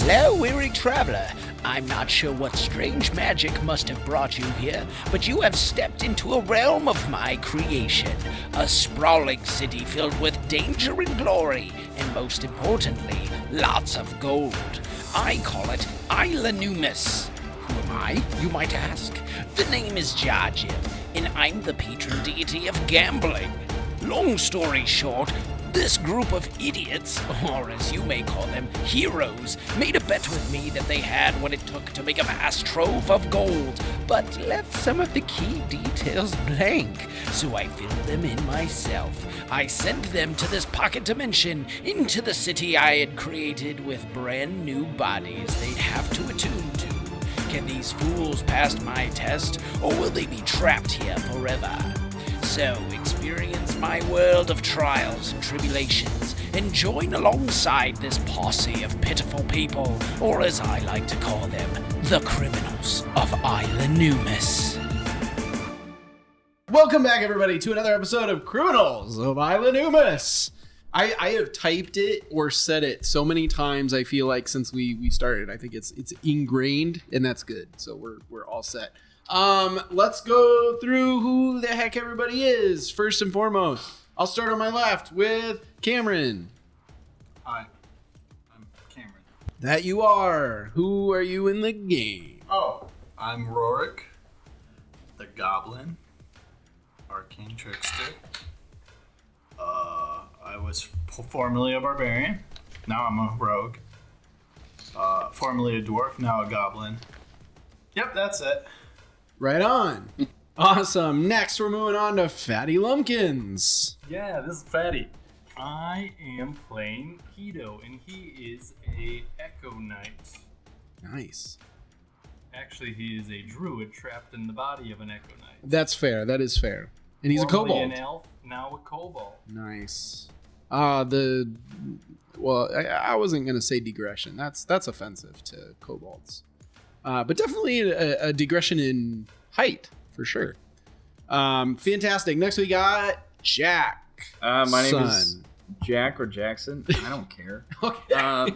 Hello, weary traveler. I'm not sure what strange magic must have brought you here, but you have stepped into a realm of my creation. A sprawling city filled with danger and glory, and most importantly, lots of gold. I call it Isla Numus. Who am I, you might ask? The name is Jajim, and I'm the patron deity of gambling. Long story short, this group of idiots, or as you may call them, heroes, made a bet with me that they had what it took to make a vast trove of gold, but left some of the key details blank, so I filled them in myself. I sent them to this pocket dimension, into the city I had created with brand new bodies they'd have to attune to. Can these fools pass my test, or will they be trapped here forever? So, experience my world of trials and tribulations, and join alongside this posse of pitiful people, or as I like to call them, the Criminals of Isla Numus. Welcome back, everybody, to another episode of Criminals of Isla Numus. I have typed it or said it so many times, I feel like, since we started. I think it's ingrained, and that's good, so we're all set. Let's go through who the heck everybody is. First and foremost, I'll start on my left with Cameron. Hi, I'm Cameron. That you are. Who are you in the game? Oh, I'm Rorick, the Goblin, Arcane Trickster. I was formerly a Barbarian. Now I'm a Rogue. Formerly a Dwarf, now a Goblin. Yep, that's it. Right on. Awesome. Next, we're moving on to Fatty Lumpkins. Yeah, this is Fatty. I am playing Keto, and he is a Echo Knight. Nice. Actually, he is a druid trapped in the body of an Echo Knight. That's fair. That is fair. And he's Formerly a kobold. an elf, now a kobold. Nice. I wasn't gonna say digression. That's offensive to kobolds. But definitely a digression in height for sure. Fantastic. Next we got Jack. My name is Jack or Jackson. I don't care. Okay.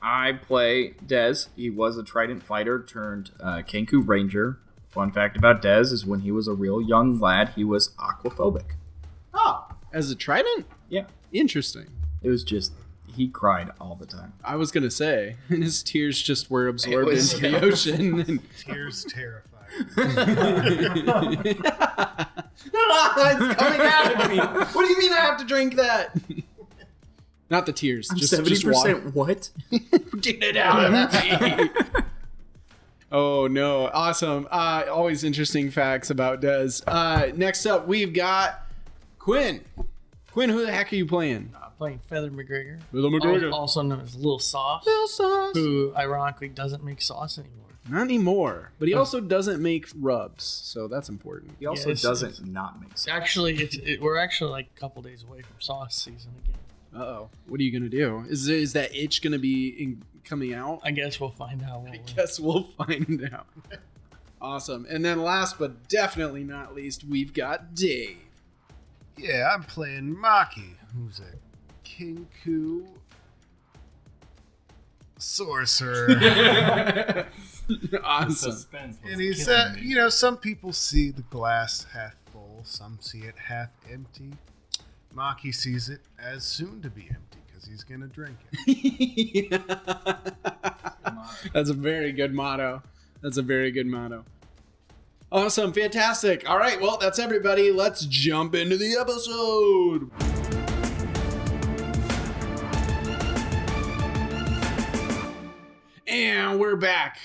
I play Dez. He was a Trident fighter turned Kenku Ranger. Fun fact about Dez is when he was a real young lad, he was aquaphobic. Oh, as a Trident? Yeah. Interesting. It was just, he cried all the time. I was gonna say, and his tears just were absorbed into the ocean. Tears terrified. It's coming out of me. What do you mean I have to drink that? Not the tears, just 70% what? Get it out of me. Oh no, awesome. Always interesting facts about Dez. Next up, we've got Quinn. Quinn, who the heck are you playing? Playing Feather McGregor. Little McGregor. Also known as Little Sauce. Little Sauce. Who ironically doesn't make sauce anymore. Not anymore, but he also doesn't make rubs, so that's important. He also doesn't not make sense. Actually, we're actually like a couple days away from sauce season again. Uh-oh. What are you going to do? Is that itch going to be coming out? I guess we'll find out. I guess we'll find out. Awesome. And then last but definitely not least, we've got Dave. Yeah, I'm playing Maki, who's a Kenku Sorcerer. Awesome. Suspense was And he's, killing me. some people see the glass half full, some see it half empty. Maki sees it as soon to be empty because he's going to drink it. That's a very good motto. Awesome. Fantastic. All right. Well, that's everybody. Let's jump into the episode. And we're back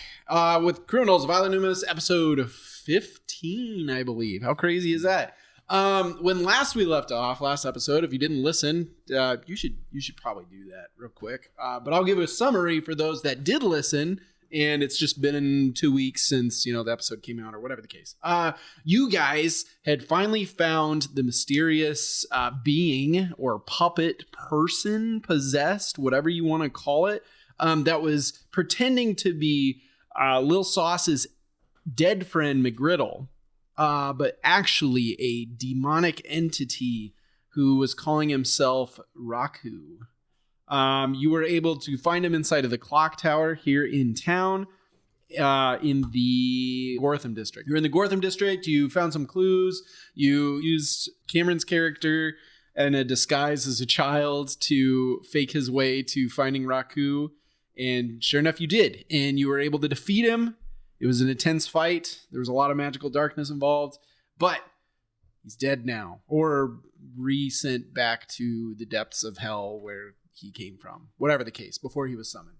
with Criminals of Isla Numus, episode 15, I believe. How crazy is that? When last episode, if you didn't listen, you should probably do that real quick. But I'll give a summary for those that did listen, and it's just been 2 weeks since, the episode came out or whatever the case. You guys had finally found the mysterious being or puppet person, possessed, whatever you want to call it, that was pretending to be Lil Sauce's dead friend McGriddle. But actually a demonic entity who was calling himself Raku. You were able to find him inside of the clock tower here in town, in the Gortham district. You're in the Gortham district. You found some clues. You used Cameron's character in a disguise as a child to fake his way to finding Raku. And sure enough, you did. And you were able to defeat him. It was an intense fight. There was a lot of magical darkness involved. But he's dead now. Or resent back to the depths of hell where he came from. Whatever the case, before he was summoned.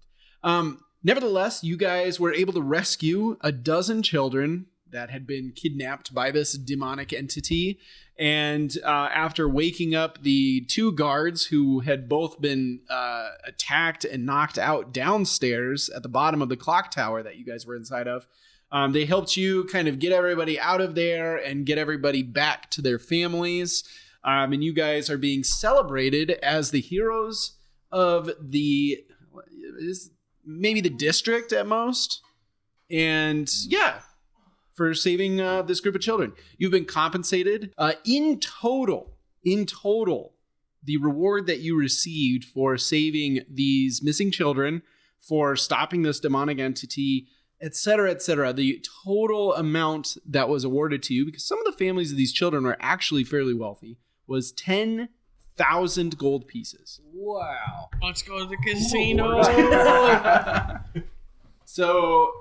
Nevertheless, you guys were able to rescue a dozen children that had been kidnapped by this demonic entity. And after waking up the 2 guards who had both been attacked and knocked out downstairs at the bottom of the clock tower that you guys were inside of, they helped you kind of get everybody out of there and get everybody back to their families. And you guys are being celebrated as the heroes of the... maybe the district at most. And yeah, for saving this group of children. You've been compensated. In total, the reward that you received for saving these missing children, for stopping this demonic entity, etc., the total amount that was awarded to you, because some of the families of these children were actually fairly wealthy, was 10,000 gold pieces. Wow. Let's go to the casino. So,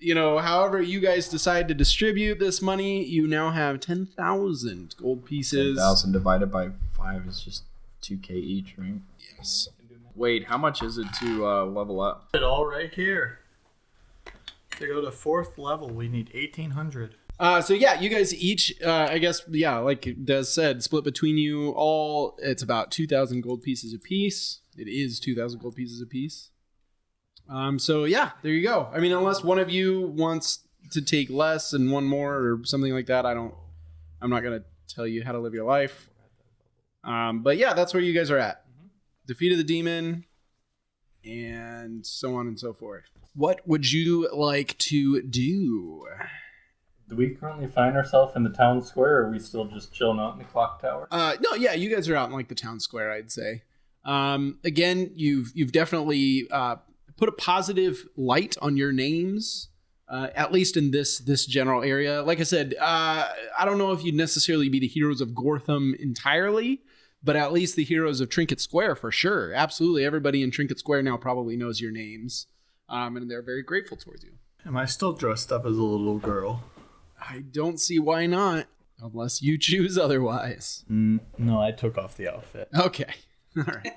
however you guys decide to distribute this money, you now have 10,000 gold pieces. 10,000 divided by 5 is just 2k each, right? Yes. Wait, how much is it to level up? It all right here. To go to 4th level, we need 1,800. So yeah, you guys each, I guess, yeah, like Des said, split between you all. It's about 2,000 gold pieces apiece. It is 2,000 gold pieces apiece. So yeah, there you go. I mean, unless one of you wants to take less and one more or something like that, I'm not gonna tell you how to live your life. But yeah, that's where you guys are at. Defeated the demon, and so on and so forth. What would you like to do? Do we currently find ourselves in the town square, or are we still just chilling out in the clock tower? No, yeah, you guys are out in like the town square, I'd say. Again, you've definitely put a positive light on your names, at least in this general area. Like I said, I don't know if you'd necessarily be the heroes of Gortham entirely, but at least the heroes of Trinket Square for sure. Absolutely, everybody in Trinket Square now probably knows your names, and they're very grateful towards you. Am I still dressed up as a little girl? I don't see why not, unless you choose otherwise. No, I took off the outfit. Okay. All right.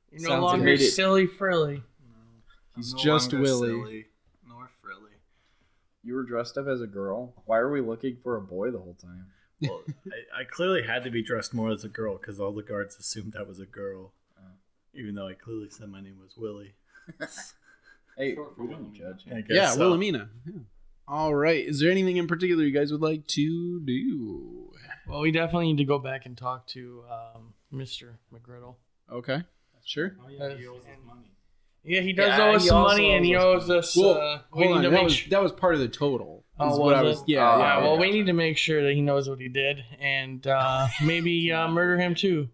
You're no Sounds longer immediate. silly frilly. He's I'm no just longer Willy. silly nor frilly. You were dressed up as a girl? Why are we looking for a boy the whole time? Well, I clearly had to be dressed more as a girl because all the guards assumed I was a girl. Even though I clearly said my name was Willie. Hey, we don't judge. I guess Yeah, so. Wilhelmina. Yeah. All right. Is there anything in particular you guys would like to do? Well, we definitely need to go back and talk to Mr. McGriddle. Okay. Sure. Oh yeah, he owes us money. Yeah, he does Yeah, owe us he some also money, and he owes owes us. Well, we hold need on. to make That was part of the total. Oh, is was what I it? was. Yeah. Oh, yeah. Well, we need to make sure that he knows what he did, and maybe murder him too.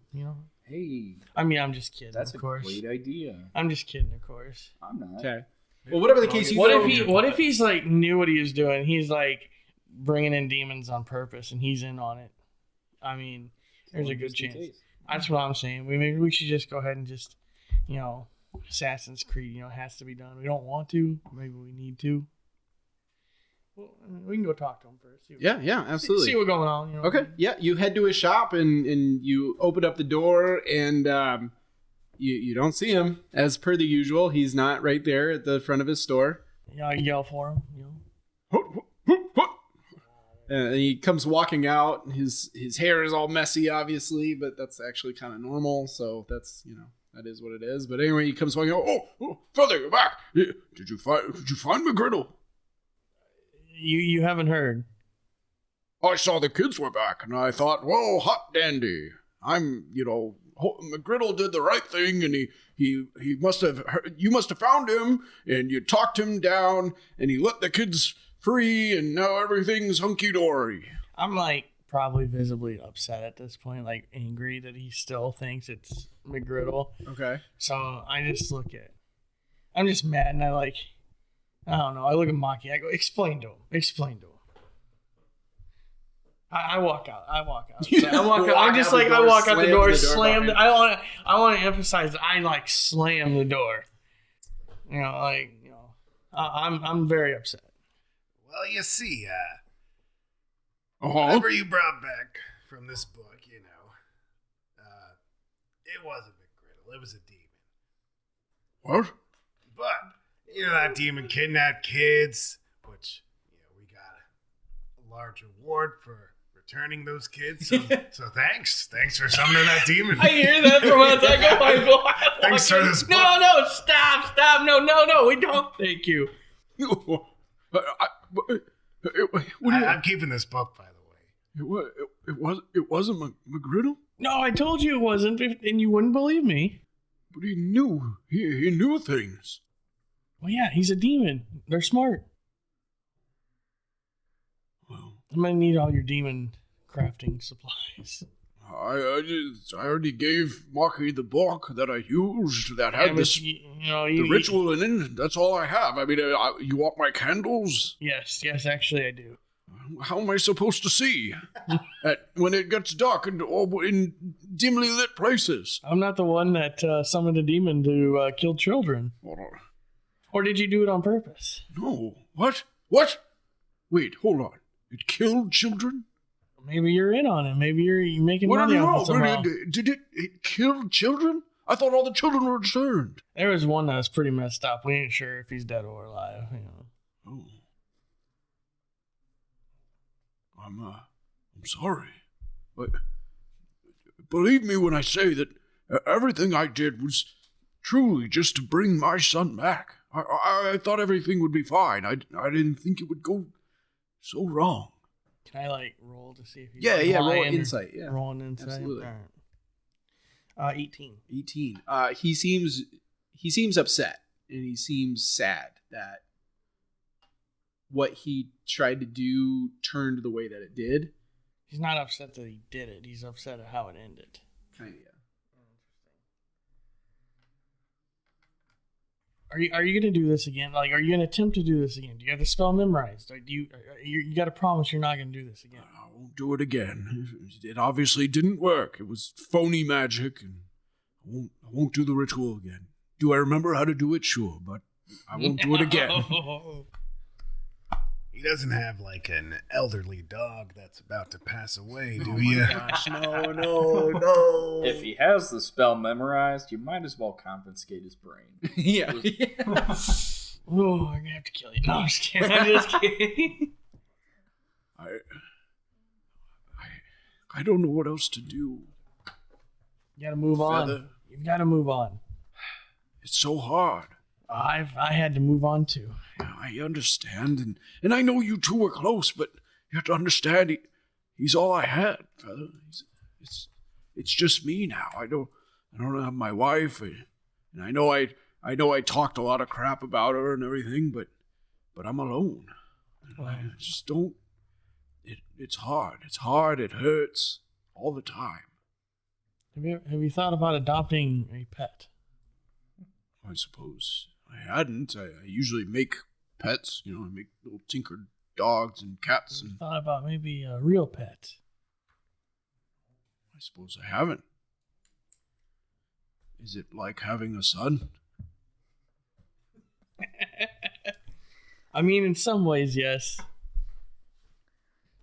Hey, I mean, I'm just kidding. that's of a course. great idea. I'm just kidding, of course. I'm not. Okay. Well, whatever the case, you What go- if he's like knew what he was doing? He's like bringing in demons on purpose, and he's in on it. I mean, there's a good chance. That's what I'm saying. Maybe we should just go ahead and just, Assassin's Creed. It has to be done. We don't want to. Maybe we need to. Well, we can go talk to him first. Yeah, absolutely. See what's going on. Okay. Yeah, you head to his shop and you open up the door and you don't see him as per the usual. He's not right there at the front of his store. I yell for him. And he comes walking out. His hair is all messy, obviously, but that's actually kind of normal. So that's that is what it is. But anyway, he comes walking out. Oh, Feather, you're back. Did you find McGriddle? You haven't heard. I saw the kids were back, and I thought, well, hot dandy. McGriddle did the right thing, and he must have, you must have found him, and you talked him down, and he let the kids free, and now everything's hunky-dory. I'm like probably visibly upset at this point, like angry that he still thinks it's McGriddle. Okay. So I just I'm just mad, and I don't know. I look at Maki. I go, explain to him. I walk out. So I walk out. I'm just like, I walk out the door, slam. I want to emphasize that I slam the door. I'm very upset. Well, you see, Uh-huh. whatever you brought back from this book, it wasn't McGriddle. It was a demon. What? But that demon kidnapped kids, which we got a large reward for returning those kids. So thanks for summoning that demon. I hear that from outside. I go. Thanks for this book. No, stop. No, we don't. Thank you. I'm keeping this book, by the way. It wasn't McGriddle? No, I told you it wasn't, and you wouldn't believe me. But he knew. He knew things. Well, yeah, he's a demon. They're smart. Well, I'm gonna need all your demon crafting supplies. I already gave Maki the book that I used that had the ritual in it. That's all I have. I mean, you want my candles? Yes, actually I do. How am I supposed to see when it gets dark and in dimly lit places? I'm not the one that summoned a demon to kill children. Or did you do it on purpose? No. What? Wait, hold on. It killed children? Maybe you're in on it. Maybe you're making money off it somehow. Did it kill children? I thought all the children were returned. There was one that was pretty messed up. We ain't sure if he's dead or alive. Oh. I'm sorry. But believe me when I say that everything I did was truly just to bring my son back. I thought everything would be fine. I didn't think it would go so wrong. Can I roll to see if he's roll an insight. Yeah, roll an insight. Absolutely. All right. 18. 18. He seems upset and he seems sad that what he tried to do turned the way that it did. He's not upset that he did it. He's upset at how it ended. Kind of, yeah. Are you going to do this again? Are you going to attempt to do this again? Do you have the spell memorized? You got to promise you're not going to do this again. I won't do it again. It obviously didn't work. It was phony magic, and I won't do the ritual again. Do I remember how to do it? Sure, but I won't do it again. He doesn't have an elderly dog that's about to pass away, do you? Gosh, no. If he has the spell memorized, you might as well confiscate his brain. Yeah. Oh, I'm going to have to kill you. No, I'm just kidding. I don't know what else to do. You got to move on. You've got to move on. It's so hard. I had to move on too. I understand, and I know you two were close, but you have to understand he's all I had, Feather. It's just me now. I don't have my wife, and I know I talked a lot of crap about her and everything, but I'm alone. I just don't. It's hard. It's hard. It hurts all the time. Have you thought about adopting a pet? I suppose I hadn't. I usually make pets. I make little tinkered dogs and cats. And thought about maybe a real pet. I suppose I haven't. Is it like having a son? I mean, in some ways, yes.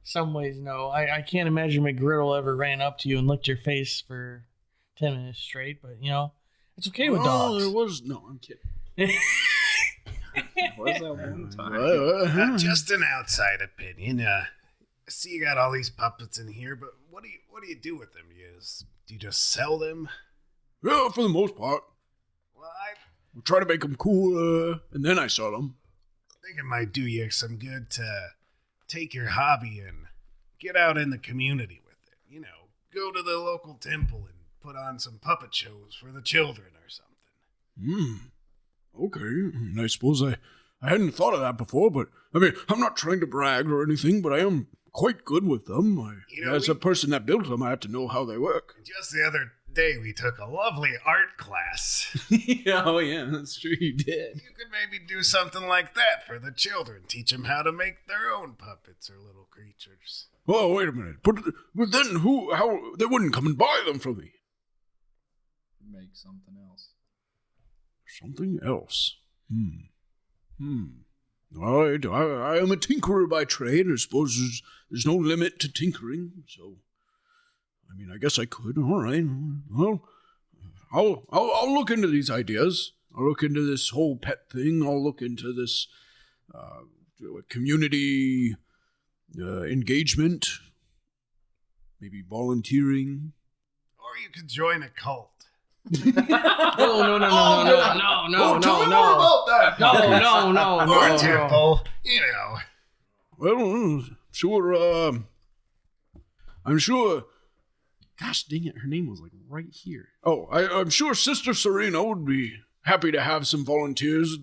Some ways, no. I can't imagine McGriddle ever ran up to you and licked your face for 10 minutes straight, but, it's okay with dogs. It was... No, I'm kidding. Was that one time? Just an outside opinion. I see you got all these puppets in here, but what do you do with them? Do you just sell them? Yeah, for the most part. Well, We'll try to make them cool, and then I sell them. I think it might do you some good to take your hobby and get out in the community with it. Go to the local temple and put on some puppet shows for the children or something. Okay. And I suppose I hadn't thought of that before, but I'm not trying to brag or anything, but I am quite good with them. As a person that built them, I have to know how they work. Just the other day we took a lovely art class. Oh, yeah, that's true. You did. You could maybe do something like that for the children. Teach them how to make their own puppets or little creatures. Oh, wait a minute. But then how, they wouldn't come and buy them from me. Make something else. Something else. All right, I am a tinkerer by trade. I suppose there's no limit to tinkering, so I mean, I guess I could. All right. Well, I'll look into these ideas. I'll look into this whole pet thing. I'll look into this community engagement, maybe volunteering. Or you could join a cult. No. Tell me more about that. Or a temple, you know. Well, sure. I'm sure. Gosh dang it, her name was like right here. Oh, I'm sure Sister Serena would be happy to have some volunteers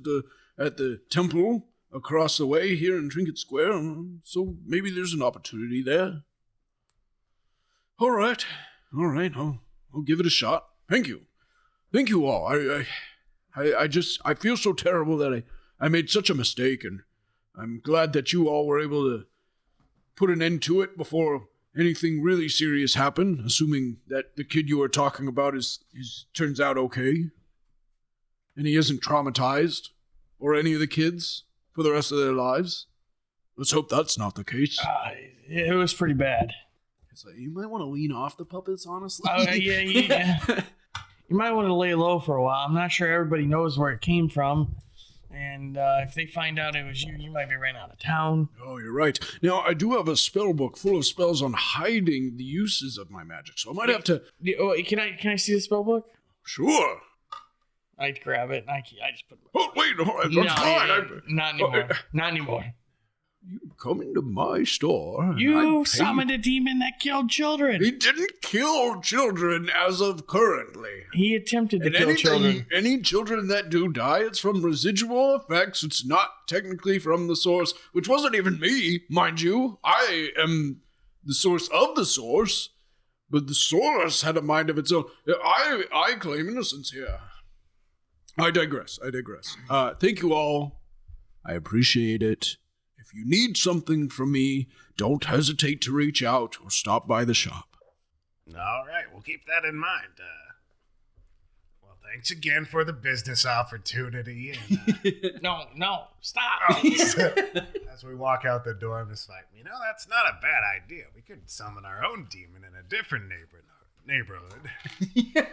at the temple across the way here in Trinket Square. So maybe there's an opportunity there. All right. I'll give it a shot. Thank you all. I feel so terrible that I made such a mistake, and I'm glad that you all were able to put an end to it before anything really serious happened, assuming that the kid you were talking about turns out okay, and he isn't traumatized, or any of the kids for the rest of their lives. Let's hope that's not the case. It was pretty bad. So you might want to lean off the puppets, honestly. Yeah. You might want to lay low for a while. I'm not sure everybody knows where it came from. And if they find out it was you, you might be ran out of town. Oh, you're right. Now, I do have a spell book full of spells on hiding the uses of my magic, so I might have to... Can I see the spell book? Sure. I grab it. I just put it. Oh, wait, that's fine. Not anymore. Not anymore. You come into my store. You summoned a demon that killed children. He didn't kill children as of currently. He attempted to kill children. Any children that do die, it's from residual effects. It's not technically from the source, which wasn't even me, mind you. I am the source of the source, but the source had a mind of its own. I claim innocence here. I digress. Thank you all. I appreciate it. If you need something from me, don't hesitate to reach out or stop by the shop. All right, we'll keep that in mind. Well, thanks again for the business opportunity. And, No, stop. As we walk out the door, I'm just like, that's not a bad idea. We could summon our own demon in a different neighborhood.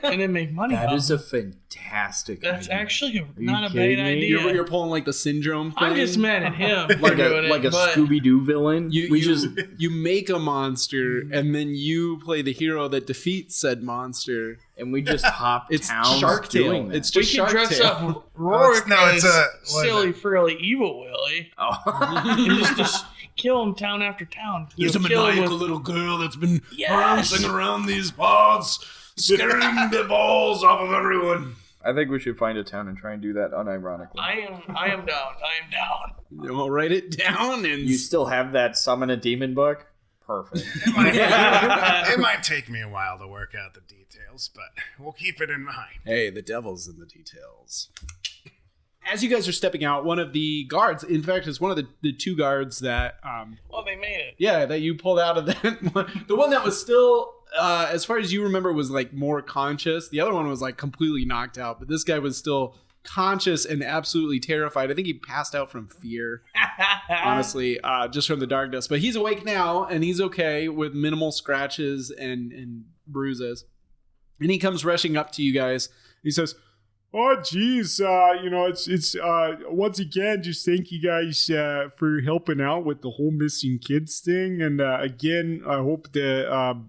And then make money. That is a fantastic That's idea. actually not a kidding bad me? idea. You're pulling like the syndrome thing. I'm just mad at him. like a Scooby-Doo villain. You make a monster, and then you play the hero that defeats said monster. And we just hop It's towns Shark doing Tale. that. It's just We can Shark dress Tale. up Rorick it's as what is silly, it? frilly, evil Willie. And just kill him town after town. There's a Kill him maniacal with- little girl that's been Yes! bouncing around these parts, scaring the balls off of everyone. I think we should find a town and try and do that unironically. I am down. I'll write it down and You still have that summon a demon book? Perfect. It might take me a while to work out the details, but we'll keep it in mind. hey, the devil's in the details. As you guys are stepping out, one of the guards, in fact, it's one of the two guards that, Well, they made it. yeah, that you pulled out of that one. The one that was still, as far as you remember, was like more conscious. The other one was like completely knocked out, but this guy was still conscious and absolutely terrified. I think he passed out from fear, honestly, just from the darkness. But he's awake now, and he's okay with minimal scratches and bruises. And he comes rushing up to you guys. He says, "Oh, geez, it's once again, just thank you guys for helping out with the whole missing kids thing. And again, I hope that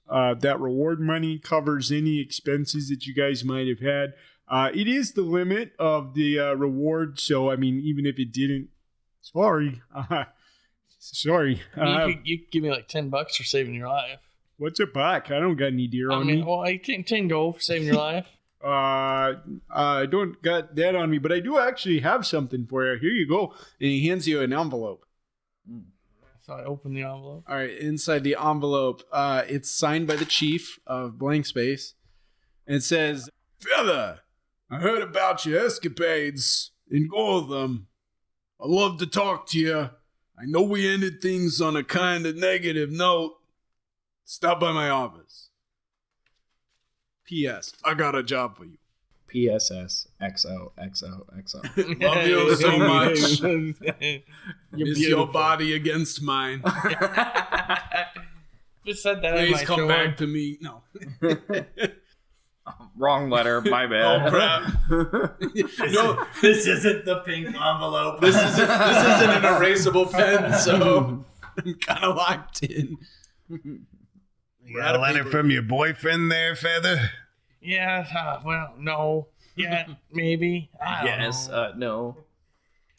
that reward money covers any expenses that you guys might have had. It is the limit of the reward, so I mean, even if it didn't, sorry. You could give me like $10 for saving your life. What's a buck? I don't got any deer on me. Well, I take 10 gold for saving your life. I don't got that on me, but I do actually have something for you. Here you go. and he hands you an envelope. So I open the envelope. All right, inside the envelope, it's signed by the chief of Blankspace. And it says, Feather, I heard about your escapades in Gotham. I'd love to talk to you. I know we ended things on a kind of negative note. Stop by my office. P.S. I got a job for you. PSS XOXOXO. Love you so much. You're Is your body against mine? Just said that. Please come back to me. No. Wrong letter. My bad. Oh, crap. No, this isn't the pink envelope. this isn't an erasable pen, so I'm kind of locked in. You got a letter from your boyfriend there, Feather? Yeah. Well, no. Yeah. Maybe. I don't Yes. know. No.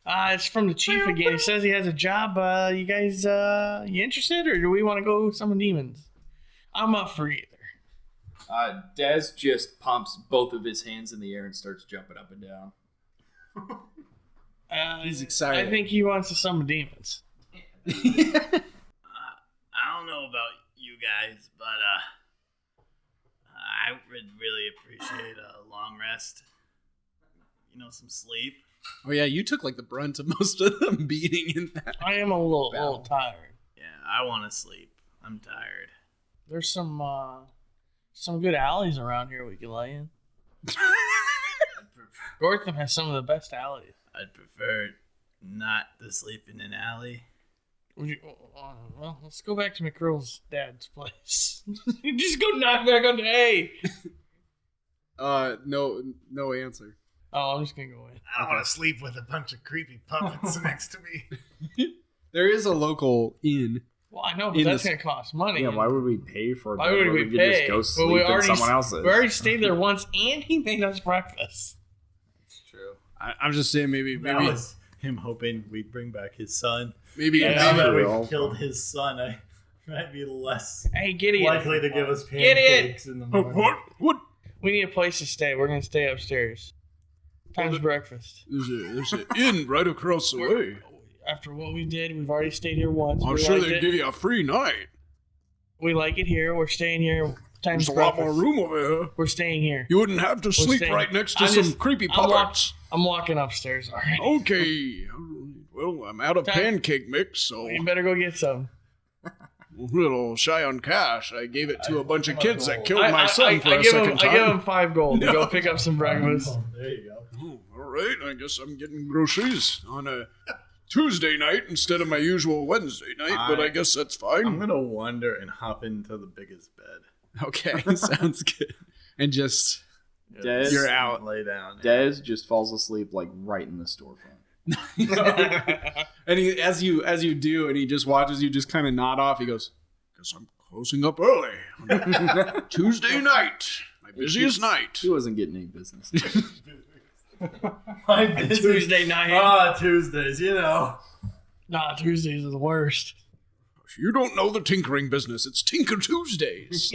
It's from the chief again. He says he has a job. You guys, you interested, or do we want to go summon demons? I'm up for either. Dez just pumps both of his hands in the air and starts jumping up and down. He's excited. I think he wants to summon demons. I don't know about you guys, but I would really appreciate a long rest. Some sleep. Oh yeah, you took like the brunt of most of them beating in that. I am a little tired. Yeah, I want to sleep. I'm tired. There's some good alleys around here we can lay in. Gotham has some of the best alleys. I'd prefer not to sleep in an alley. Well, let's go back to McGriddle's dad's place. Just go knock back on the hay. No answer. Oh, I'm just gonna go in. I don't want to sleep with a bunch of creepy puppets next to me. There is a local inn. Well, I know, but that's gonna cost money. Yeah, why would we pay for Why that would when we could pay? just go Well, sleep in someone else's? We already stayed there once, and he made us breakfast. True. I'm just saying maybe That was him hoping we'd bring back his son. maybe Yeah, Now that true. we've killed his son, I might be less Hey, Gideon. likely to give us Gideon! pancakes in the morning. What? We need a place to stay. We're gonna stay upstairs. Time's breakfast. There's an inn right across the way. After what we did, we've already stayed here once. I'm we sure liked they'd it. give you a free night. We like it here. We're staying here. Time's There's a lot breakfast. more room over here. We're staying here. You wouldn't have to sleep staying- right next to I'm some just- creepy I'm walk- puppets. I'm walking upstairs. All right. Okay. Well, I'm out of Time- pancake mix, so You better go get some. a little shy on cash. I gave it to a bunch of kids that killed I my son for a give second him, time. I give him 5 gold to go pick up some breakfast. Oh, there you go. Oh, all right, I guess I'm getting groceries on a Tuesday night instead of my usual Wednesday night, but I guess that's fine. I'm gonna wander and hop into the biggest bed. Okay, sounds good. And just Dez, You're out. Lay down. Dez just falls asleep like right in the storefront. and he, as you do, and he just watches you just kind of nod off. He goes, Guess I'm closing up early. Tuesday night, my busiest night. He wasn't getting any business. Tuesday night. Tuesdays, Nah, Tuesdays are the worst. You don't know the tinkering business. It's Tinker Tuesdays.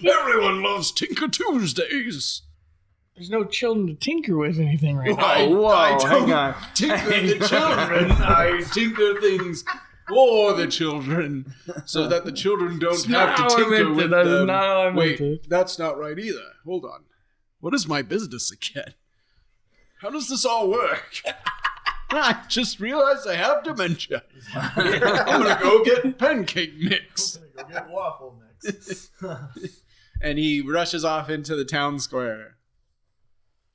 Everyone loves Tinker Tuesdays. There's no children to tinker with anything right now. I don't hang on. tinker the children. I tinker things for the children, so that the children don't have not to how I tinker meant it. with That is them. not how I meant Wait, it. that's not right either. Hold on. What is my business again? How does this all work? I just realized I have dementia. I'm gonna go get pancake mix. Go get waffle mix. And he rushes off into the town square.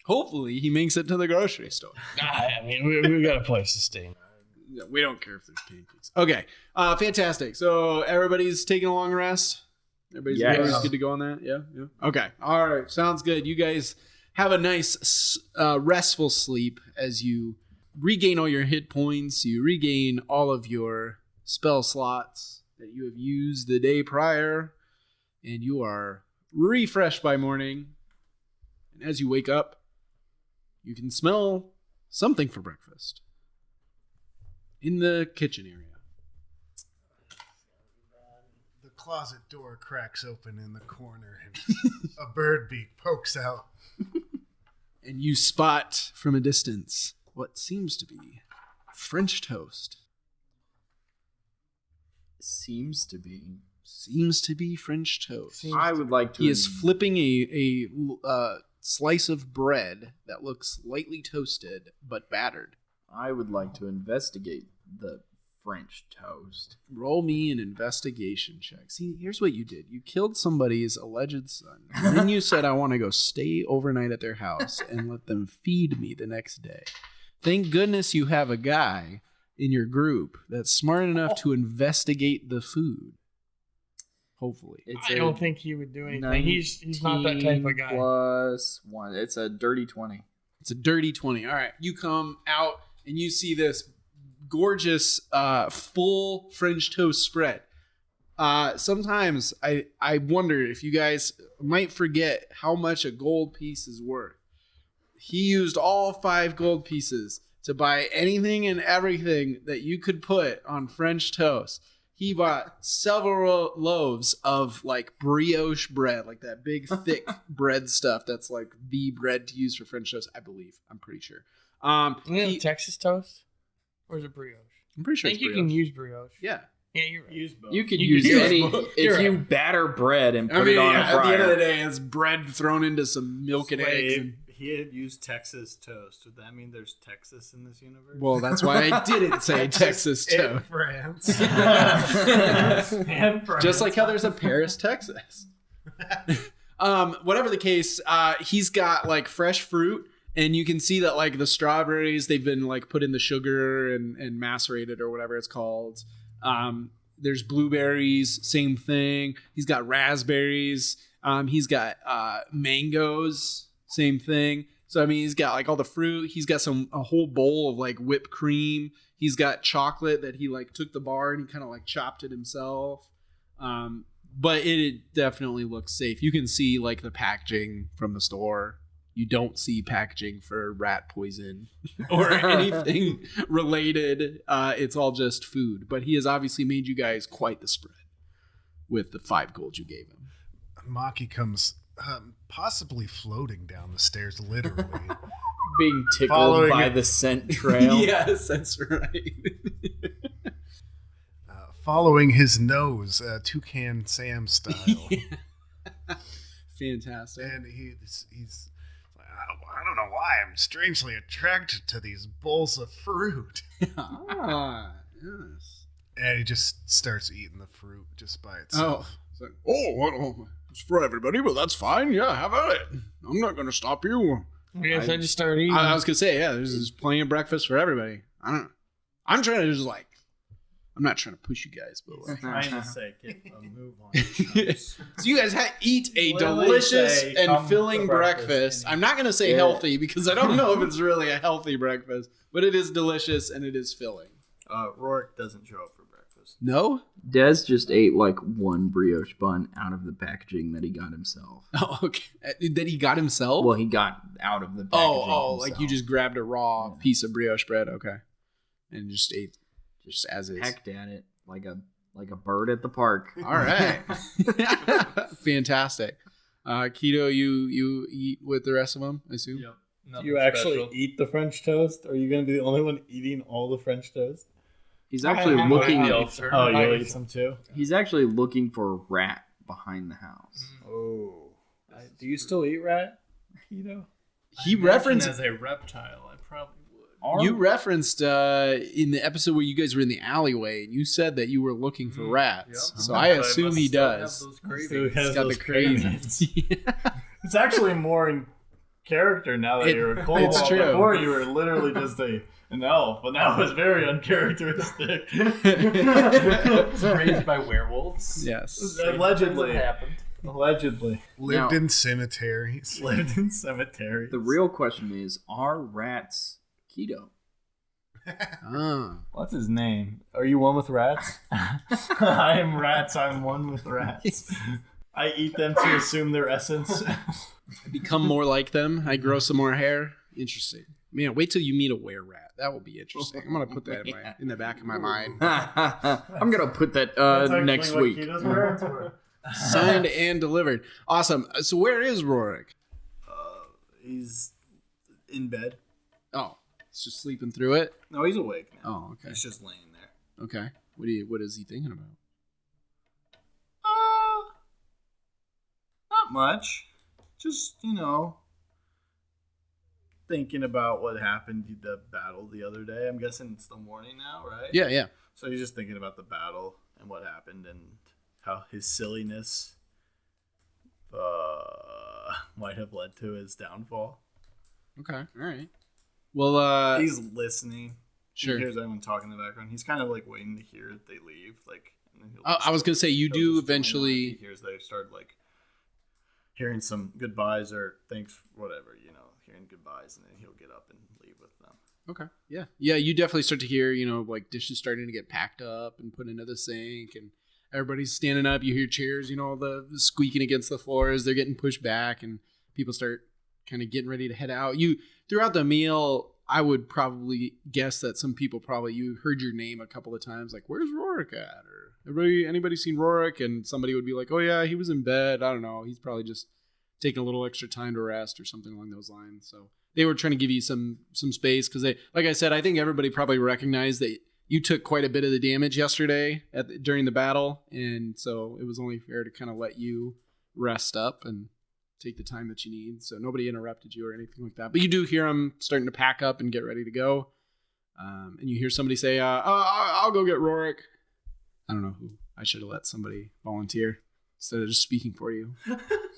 Hopefully, he makes it to the grocery store. I mean, we got a place to stay. No, we don't care if there's pancakes. Okay, fantastic. So everybody's taking a long rest. Everybody's good to go on that. Yeah. Okay. All right. Sounds good. You guys have a nice, restful sleep as you regain all your hit points. You regain all of your spell slots that you have used the day prior, and you are refreshed by morning. And as you wake up, you can smell something for breakfast in the kitchen area. The closet door cracks open in the corner and a bird beak pokes out. And you spot from a distance what seems to be French toast. Seems to be. seems to be French toast. I would like to. He is flipping a slice of bread that looks lightly toasted but battered. I would like to investigate the French toast. Roll me an investigation check. See, here's what you did. You killed somebody's alleged son. And then you said, I want to go stay overnight at their house and let them feed me the next day. Thank goodness you have a guy in your group that's smart enough to investigate the food. Hopefully. I don't think he would do anything. He's not that type of guy. +1. It's a dirty 20. It's a dirty 20. All right. You come out and you see this gorgeous full French toast spread. Sometimes I wonder if you guys might forget how much a gold piece is worth. He used all 5 gold pieces to buy anything and everything that you could put on French toast. He bought several loaves of like brioche bread, like that big thick bread stuff that's like the bread to use for French toast, I believe. I'm pretty sure. Texas toast? Or is it brioche? I'm pretty sure I think you can use brioche. Yeah. Yeah, you're right. Use both. You could use any if you batter bread and put it on a fryer. At the end of the day, it's bread thrown into some milk and eggs. And... He had used Texas toast. Would that mean there's Texas in this universe? Well, that's why I didn't say Texas toast. France. And France. Just like how there's a Paris, Texas. Whatever the case, he's got like fresh fruit, and you can see that like the strawberries, they've been like put in the sugar and macerated or whatever it's called. There's blueberries, same thing. He's got raspberries. He's got mangoes, same thing. So I mean, he's got like all the fruit. He's got a whole bowl of like whipped cream. He's got chocolate that he like took the bar and he kind of like chopped it himself. But it definitely looks safe. You can see like the packaging from the store. You don't see packaging for rat poison or anything related. It's all just food. But he has obviously made you guys quite the spread with the 5 gold you gave him. Maki comes possibly floating down the stairs, literally. Being tickled by the scent trail. Yes, that's right. Following his nose, Toucan Sam style. Fantastic. And he's like, I don't know why I'm strangely attracted to these bowls of fruit. Yes. And he just starts eating the fruit just by itself. Oh, it's like, well, it's for everybody, but that's fine. Yeah, have at it. I'm not going to stop you. I guess I just started eating. I was going to say, yeah, there's plenty of breakfast for everybody. I'm trying to just like, I'm not trying to push you guys, but like, trying to say, get a move on. So you guys eat a Literally delicious say, and come filling for breakfast. I'm not going to say healthy because I don't know if it's really a healthy breakfast, but it is delicious and it is filling. Rorick doesn't show up for breakfast. No? Des just ate like 1 brioche bun out of the packaging that he got himself. Oh, okay. That he got himself? Well, he got out of the packaging himself. Like you just grabbed a raw piece of brioche bread, okay, and just ate just as is. Hecked at it like a bird at the park. All right, fantastic. Keto, you eat with the rest of them, I assume. Yep. Do you actually eat the French toast? Are you going to be the only one eating all the French toast? He's actually looking. Oh, you'll eat some too? He's actually looking for a rat behind the house. Oh. Do you still eat rat? He referenced as a reptile. I probably would. You referenced in the episode where you guys were in the alleyway, and you said that you were looking for rats. Yep. So I assume he does. He's got the cravings. It's actually more in character now that you're a kobold. It's true. Before you were literally just an elf, but now it's very uncharacteristic. Raised by werewolves. Yes. Allegedly. Lived in cemeteries. Lived in cemeteries. The real question is, are rats keto? What's his name? Are you one with rats? I am rats. I'm one with rats. I eat them to assume their essence. I become more like them. I grow some more hair. Interesting. Man, wait till you meet a were-rat. That will be interesting. I'm going to put that in the back of my mind. I'm going to put that next week. Signed and delivered. Awesome. So where is Rorick? He's in bed. Oh, he's just sleeping through it? No, he's awake now. Oh, okay. He's just laying there. Okay. What is he thinking about? much. Just, thinking about what happened at the battle the other day. I'm guessing it's the morning now, right? Yeah. So he's just thinking about the battle and what happened and how his silliness might have led to his downfall. Okay, all right. Well, he's listening. Sure. He hears everyone talking in the background. He's kind of like waiting to hear if they leave. Like, and then I was gonna say you do eventually. He hears they start like hearing some goodbyes or thanks, whatever, hearing goodbyes, and then he'll get up and leave with them. Okay. Yeah. You definitely start to hear, like dishes starting to get packed up and put into the sink, and everybody's standing up. You hear chairs, the squeaking against the floor as they're getting pushed back, and people start kind of getting ready to head out. Throughout the meal, I would probably guess that some people you heard your name a couple of times, like, where's Rorick at? Or anybody seen Rorick? And somebody would be like, oh yeah, he was in bed. I don't know. He's probably just taking a little extra time to rest or something along those lines. So they were trying to give you some space because they, like I said, I think everybody probably recognized that you took quite a bit of the damage yesterday during the battle. And so it was only fair to kind of let you rest up and take the time that you need. So nobody interrupted you or anything like that. But you do hear them starting to pack up and get ready to go. And you hear somebody say, I'll go get Rorick. I don't know who. I should have let somebody volunteer instead of just speaking for you.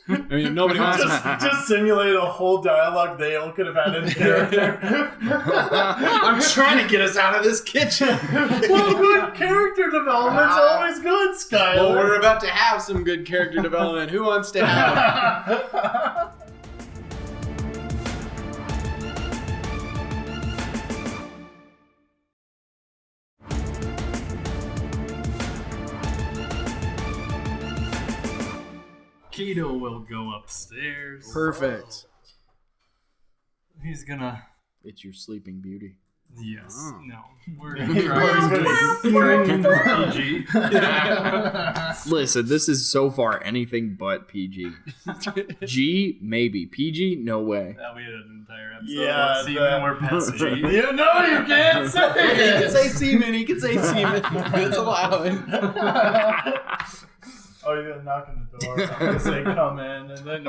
I mean, if nobody wants to... Just simulate a whole dialogue they all could have had in character. I'm trying to get us out of this kitchen. Well, good character development's always good, Skylar. Well, we're about to have some good character development. Who wants to have? Keto will go upstairs. Perfect. He's gonna. It's your sleeping beauty. Yes. Oh. No. We're gonna PG. Listen, this is so far anything but PG. G, maybe. PG, no way. We had an entire episode. Yeah, about semen. We're past G. You know you can't say He it. can say semen. He can say semen. It's allowed. Oh, you're gonna knock on the door. I'm gonna say come in, and then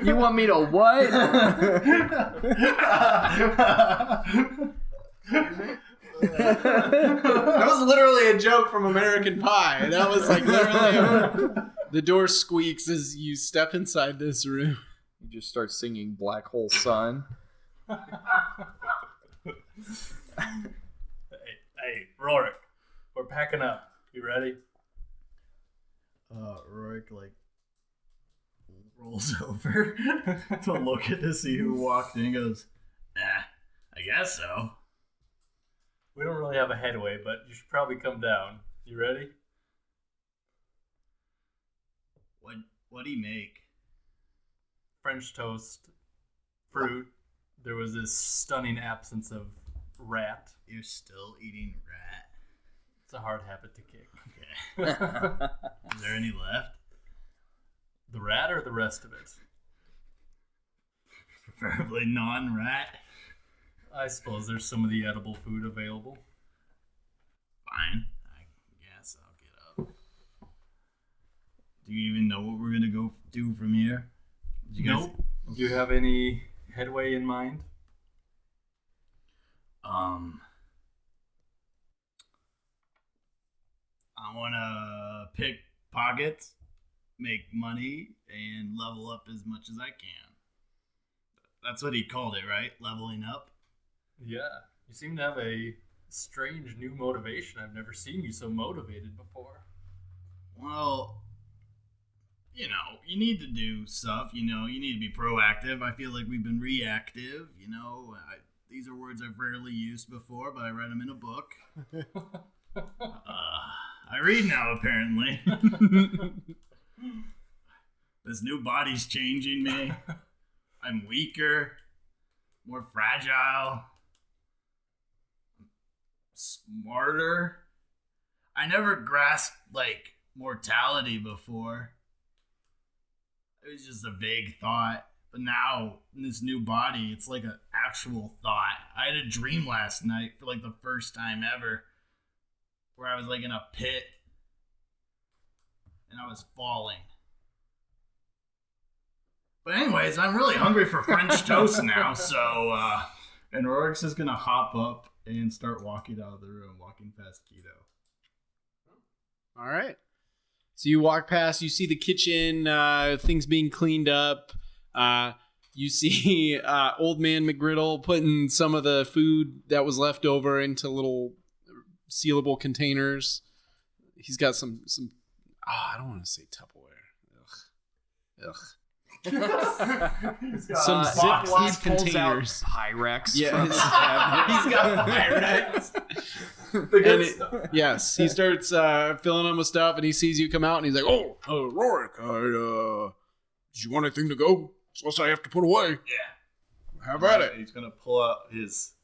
You want me to what? That was literally a joke from American Pie. That was like literally the door squeaks as you step inside this room. You just start singing Black Hole Sun. Hey, Rorick, we're packing up. You ready? Rorick rolls over to look at to see who walked in and goes, I guess so. We don't really have a headway, but you should probably come down. You ready? What'd he make? French toast, fruit. There was this stunning absence of rat. You're still eating rat. It's a hard habit to kick. Okay. Is there any left? The rat or the rest of it? Preferably non-rat. I suppose there's some of the edible food available. Fine. I guess I'll get up. Do you even know what we're gonna go do from here? Nope. Do you have any headway in mind? I want to pick pockets, make money, and level up as much as I can. That's what he called it, right? Leveling up? Yeah. You seem to have a strange new motivation. I've never seen you so motivated before. Well, you need to do stuff. You need to be proactive. I feel like we've been reactive. These are words I've rarely used before, but I read them in a book. I read now, apparently. This new body's changing me. I'm weaker, more fragile, smarter. I never grasped, mortality before. It was just a vague thought. But now, in this new body, it's like an actual thought. I had a dream last night for the first time ever, where I was in a pit and I was falling. But anyways, I'm really hungry for French toast now, so and Rorick's just gonna hop up and start walking out of the room, walking past Keto. All right. So you walk past, you see the kitchen, things being cleaned up. You see old man McGriddle putting some of the food that was left over into little sealable containers. He's got some I don't want to say Tupperware. Ugh. Some zip containers. Pyrex. Yes. He's got Pyrex. The good stuff. Yes, he starts filling them with stuff, and he sees you come out, and he's like, "Oh, Rorick, did you want anything to go? It's I have to put away." Yeah. How about it? He's gonna pull out his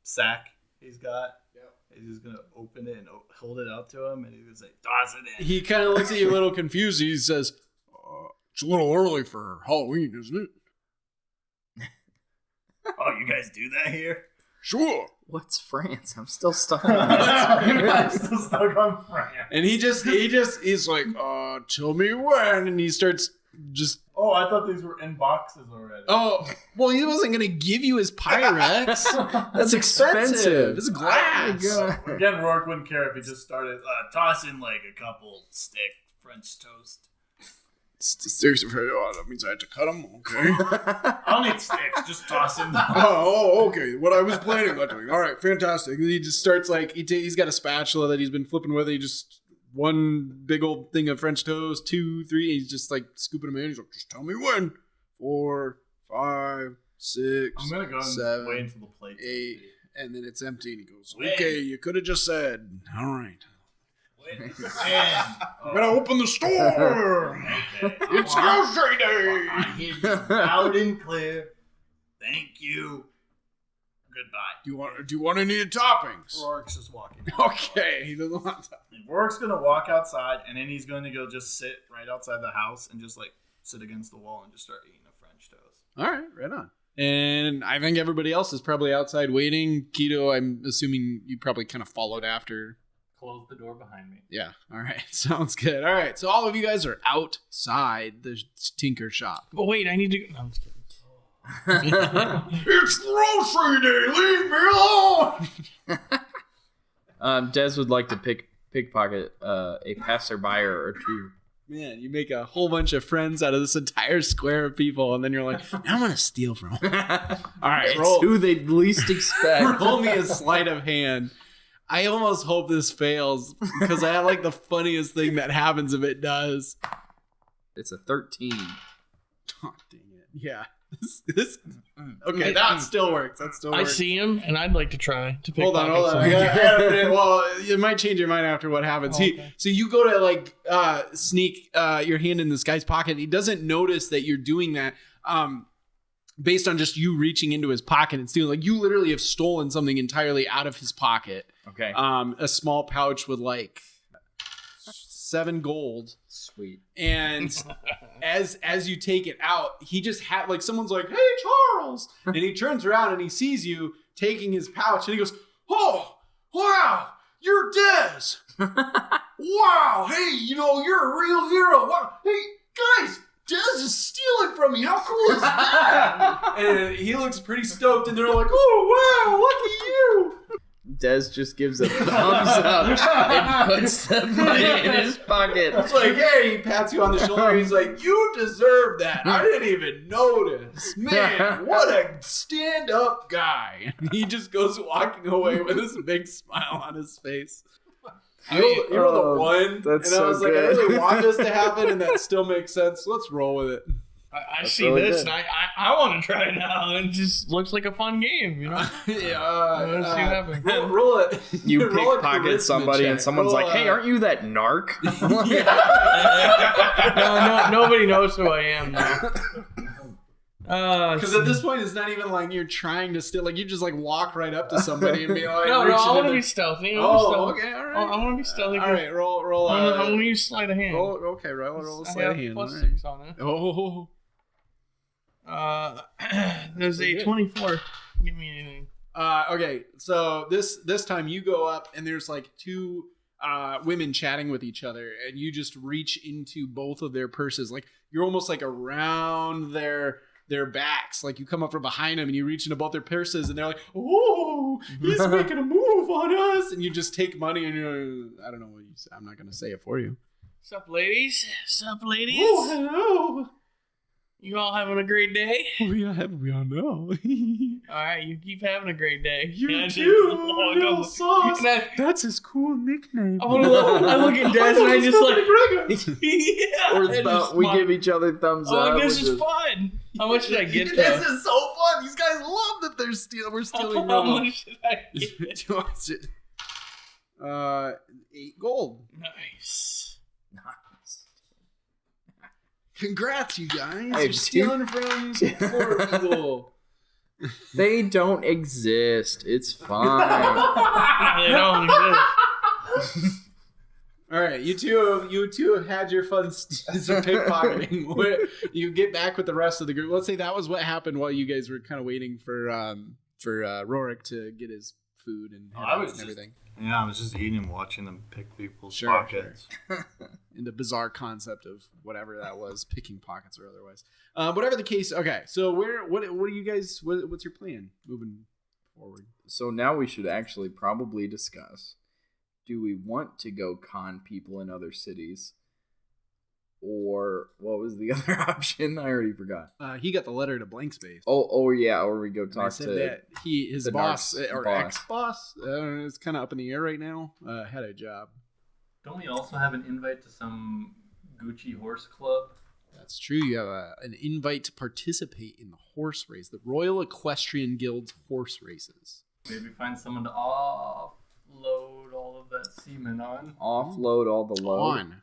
sack he's got. Yeah. He's just gonna open it and hold it out to him, and he's gonna say, "Toss it in." He kind of looks at you a little confused. He says, "It's a little early for Halloween, isn't it?" Oh, you guys do that here? Sure. What's France? I'm still stuck on I'm still stuck on France. And he's like, tell me when. And he starts just. Oh, I thought these were in boxes already. Oh, well, he wasn't going to give you his Pyrex. That's expensive. It's glass. Again, Rorick wouldn't care if he just started tossing like a couple stick French toast. Sticks of hair. Oh, that means I had to cut them. Okay. I don't need sticks. Just toss in. Okay. What I was planning on doing. All right, fantastic. And he just starts like he's got a spatula that he's been flipping with. He just one big old thing of French toast, 2, 3. He's just like scooping them in. He's like, just tell me when. 4, 5, 6. I'm gonna go and 7, wait until the plate's 8, and then it's empty. And he goes, Wait. okay, you could have just said, all right. I'm gonna open the store. Okay. It's grocery day. I hear you loud and clear. Thank you. Goodbye. Do you want any toppings? Rorick's just walking. Okay, he doesn't want to. Rorick's gonna walk outside, and then he's going to go just sit right outside the house and just like sit against the wall and just start eating a French toast. All right, right on. And I think everybody else is probably outside waiting. Keto, I'm assuming you probably kind of followed after. Close the door behind me. Yeah. All right. Sounds good. All right. So all of you guys are outside the Tinker shop. But wait, I need to. No, I'm just kidding. It's grocery day. Leave me alone. Des would like to pickpocket a passerby or two. Man, you make a whole bunch of friends out of this entire square of people, and then you're like, now I'm going to steal from them. All right. It's who they least expect. Roll me a sleight of hand. I almost hope this fails because I have like the funniest thing that happens if it does. It's a 13. Oh, dang it. Yeah. Okay, that still works. That still works. I see him, and I'd like to try to pick. Hold on. Well, you might change your mind after what happens. Okay. So you go to like sneak your hand in this guy's pocket. He doesn't notice that you're doing that. Based on just you reaching into his pocket and stealing, like you literally have stolen something entirely out of his pocket. Okay. A small pouch with like 7 gold. Sweet. And as you take it out, he just had like someone's like, "Hey, Charles," and he turns around and he sees you taking his pouch, and he goes, "Oh, wow, you're Des. Wow, hey, you're a real hero. Wow, hey, guys." Des is stealing from me. How cool is that? And he looks pretty stoked, and they're like, "Oh wow, look at you!" Des just gives a thumbs up and puts the money in his pocket. It's like, hey, he pats you on the shoulder. He's like, "You deserve that. I didn't even notice. Man, what a stand-up guy." And he just goes walking away with this big smile on his face. You're the one, that's and I was so like, good. I really want this to happen, and that still makes sense. Let's roll with it. I see really this, good. and I want to try it now. It just looks like a fun game, Yeah, Let's see what happens. roll it. You Roll a pickpocket charisma somebody, check. and someone's Roll like, "Hey, aren't you that narc?" No, nobody knows who I am now. Because at this point, it's not even like you're trying to steal. Like you just like walk right up to somebody and be like, no, reaching I want to into- be stealthy. Okay, all right. I want to be stealthy. All right, roll. I'm going to use sleight of hand. Roll a I sleight have of hand. plus all right. 6 on it. Oh, There's a 24. Give me anything. okay. So this time you go up and there's like 2 women chatting with each other, and you just reach into both of their purses. Like you're almost like around their backs. Like you come up from behind them and you reach into both their purses, and they're like, "Oh, he's making a move on us!" And you just take money, and you're, I don't know what you say. I'm not gonna say it for you. Sup, ladies? Sup, ladies? Oh, hello. You all having a great day? We all know. All right, you keep having a great day. You Yeah, too, dude. little sauce. Can I- That's his cool nickname. I look at Des and I just like, yeah. Or it's just we fun. give each other thumbs Oh, up. this which is fun. How much did I get though? This is so fun. These guys love that we're stealing. How money. much did I get? 8 gold. Nice. Congrats, you guys. Hey, You're stealing from poor people. They don't exist. It's fine. They don't exist. All right, you two have had your fun some pickpocketing. You get back with the rest of the group. Let's say that was what happened while you guys were kind of waiting for Rorick to get his food and everything. Yeah, I was just eating and watching them pick people's Sure, pockets. In the bizarre concept of whatever that was, picking pockets or otherwise. Whatever the case. Okay, so what are you guys? What's your plan moving forward? So now we should actually probably discuss, do we want to go con people in other cities? Or what was the other option? I already forgot. He got the letter to Blankspace. Oh yeah, or we go talk to that his the boss narc's or boss. ex-boss. It's kind of up in the air right now. Had a job. Don't we also have an invite to some Gucci horse club? That's true. You have an invite to participate in the horse race, the Royal Equestrian Guild's horse races. Maybe find someone to offload all of that semen on. Offload all the load.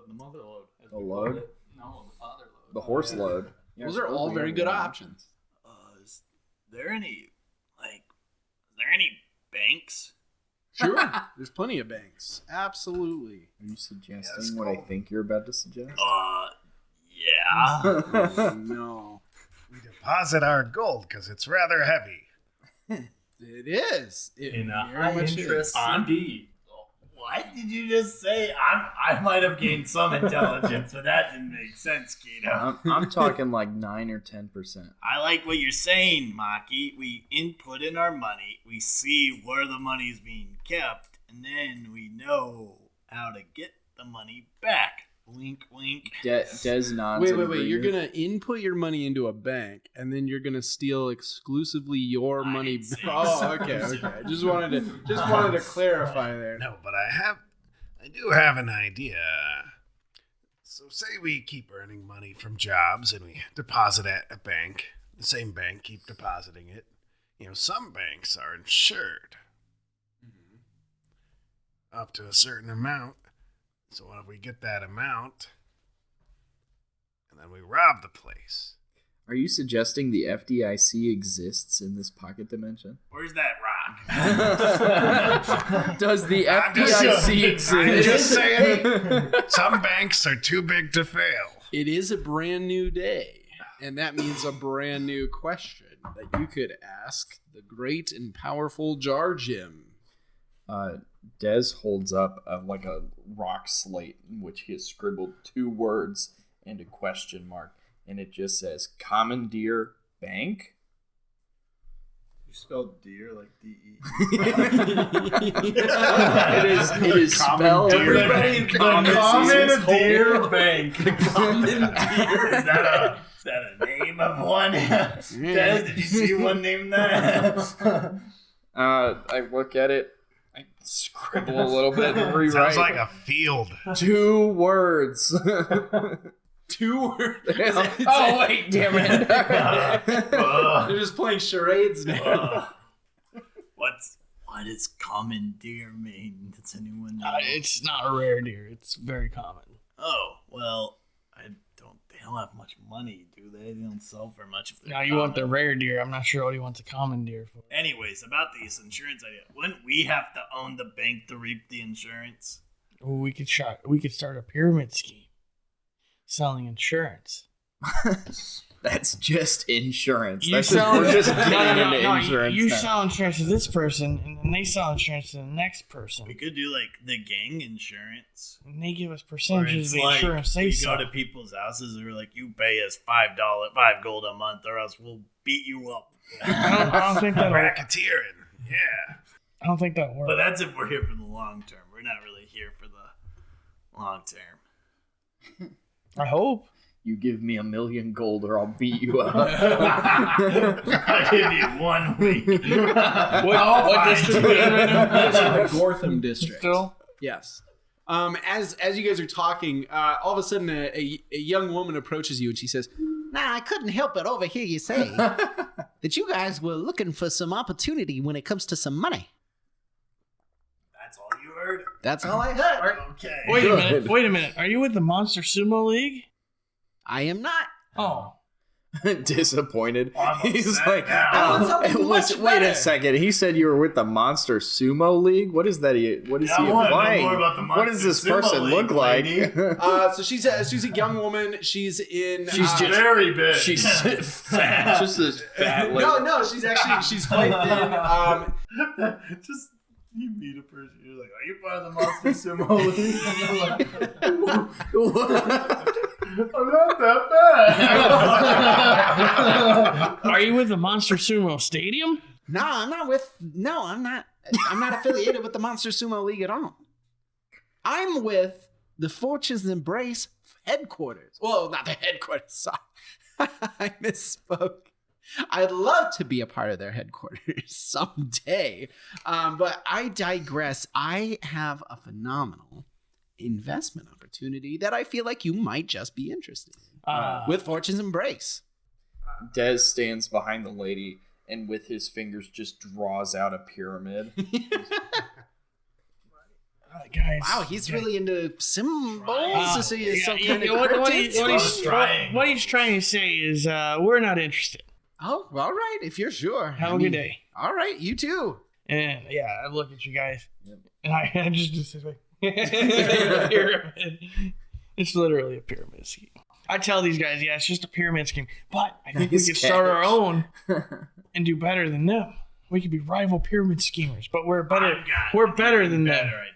The mother load. as The we load? call it. No, the father load. The horse load. Those are all very good options. Is there any banks? Sure. There's plenty of banks. Absolutely. Are you suggesting what I think you're about to suggest? Yeah. No. We deposit our gold because it's rather heavy. It is. It In a very high much is. interest CD. What did you just say? I might have gained some intelligence, but that didn't make sense, Keto. I'm talking like 9 or 10%. I like what you're saying, Maki. We input in our money, we see where the money's being kept, and then we know how to get the money back. Wink, wink. Des nods. Wait. in You're agreement. going to input your money into a bank, and then you're going to steal exclusively your I money. didn't say Oh, okay. Just wanted to clarify there. No, but I do have an idea. So say we keep earning money from jobs and we deposit at a bank, the same bank, keep depositing it. You know, some banks are insured up to a certain amount. So what if we get that amount and then we rob the place? Are you suggesting the FDIC exists in this pocket dimension? Where's that rock? Does the I'm FDIC just exist? saying, some banks are too big to fail. It is a brand new day, and that means a brand new question that you could ask the great and powerful Jar Jim. Des holds up like a rock slate in which he has scribbled 2 words and a question mark, and it just says "Commandeer Bank." You spelled deer like D-E. It is spelled. Commandeer Commandeer Bank. Is that a name of one? Des, did you see one named that? I look at it. I scribble a little bit and rewrite. Sounds like a field. 2 words. 2 words. Oh wait, damn it! They're just playing charades now. What does commandeer mean? Does anyone know? It's not a rare deer. It's very common. Oh, well, they don't have much money, do they? They don't sell for much of their Now you want the rare deer. I'm not sure what he wants a common deer for. Anyways, about this insurance idea. Wouldn't we have to own the bank to reap the insurance? Ooh, we could start a pyramid scheme, selling insurance. That's just insurance. You That's sell we're just getting into no, insurance you now. sell insurance to this person, and then they sell insurance to the next person, We could do like the gang insurance. and they give us Where percentages it's of the like insurance they we sell. go to people's houses and we're like, you pay us $5 gold a month, or else we'll beat you up. I don't think that'll. Racketeering. Yeah. I don't think that'll work. But that's if we're here for the long term. We're not really here for the long term. I hope. You give me 1,000,000 gold or I'll beat you up. I'll give you 1 week. What district are you in right now? It's in the Gortham district. Still? Yes. As you guys are talking, all of a sudden a young woman approaches you and she says, Now, I couldn't help but overhear you say that you guys were looking for some opportunity when it comes to some money. That's all you heard? That's all I heard. Okay. Wait a minute. Are you with the Monster Sumo League? I am not. Oh. Disappointed. He's upset like, now. Oh, it's something much listen, wait better. a second. He said you were with the Monster Sumo League. What is that? What is Yeah, he I wanna know implying? more about the What does this Monster Sumo person League, look like? lady. so she's a young woman. She's in. She's just very big. She's fat. Just this fat lady. no. She's quite thin. Just you meet a person, you're like, are you part of the Monster Sumo League? And they're like, I'm not that bad. Are you with the Monster Sumo Stadium? No, I'm not. I'm not affiliated with the Monster Sumo League at all. I'm with the Fortune's Embrace headquarters. Well, not the headquarters. Sorry. I misspoke. I'd love to be a part of their headquarters someday. But I digress. I have a phenomenal investment opportunity that I feel like you might just be interested in. With Fortune's Embrace. Dez stands behind the lady and with his fingers just draws out a pyramid. Guys. Wow, he's really into symbols. Is he some kind of what cryptids? he's trying to say is we're not interested. Oh, all right, if you're sure. Have a good day. All right, you too. And yeah, I look at you guys, and I just sit like, pyramid. It's literally a pyramid scheme. I tell these guys, yeah, it's just a pyramid scheme, but I think we could start our own and do better than them. We could be rival pyramid schemers, but we're better. We're better than them. Better idea.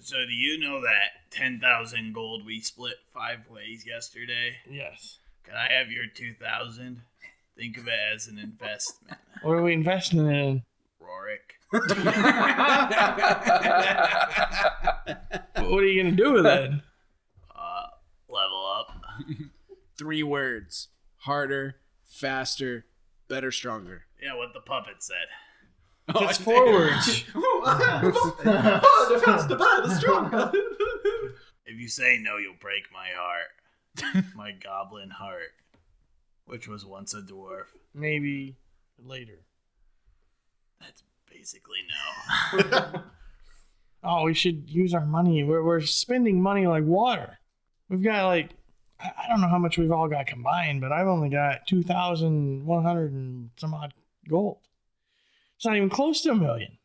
So do you know that 10,000 gold we split 5 ways yesterday? Yes. Can I have your 2,000? Think of it as an investment. What are we investing in? Rorick. What are you gonna do with it? Level up. 3 words: harder, faster, better, stronger. Yeah, what the puppet said. It's 4 words. The faster, the stronger. If you say no, you'll break my heart. My goblin heart, which was once a dwarf. Maybe later. That's basically no. Oh, we should use our money. We're spending money like water. We've got I don't know how much we've all got combined, but I've only got 2,100 and some odd gold. It's not even close to 1 million.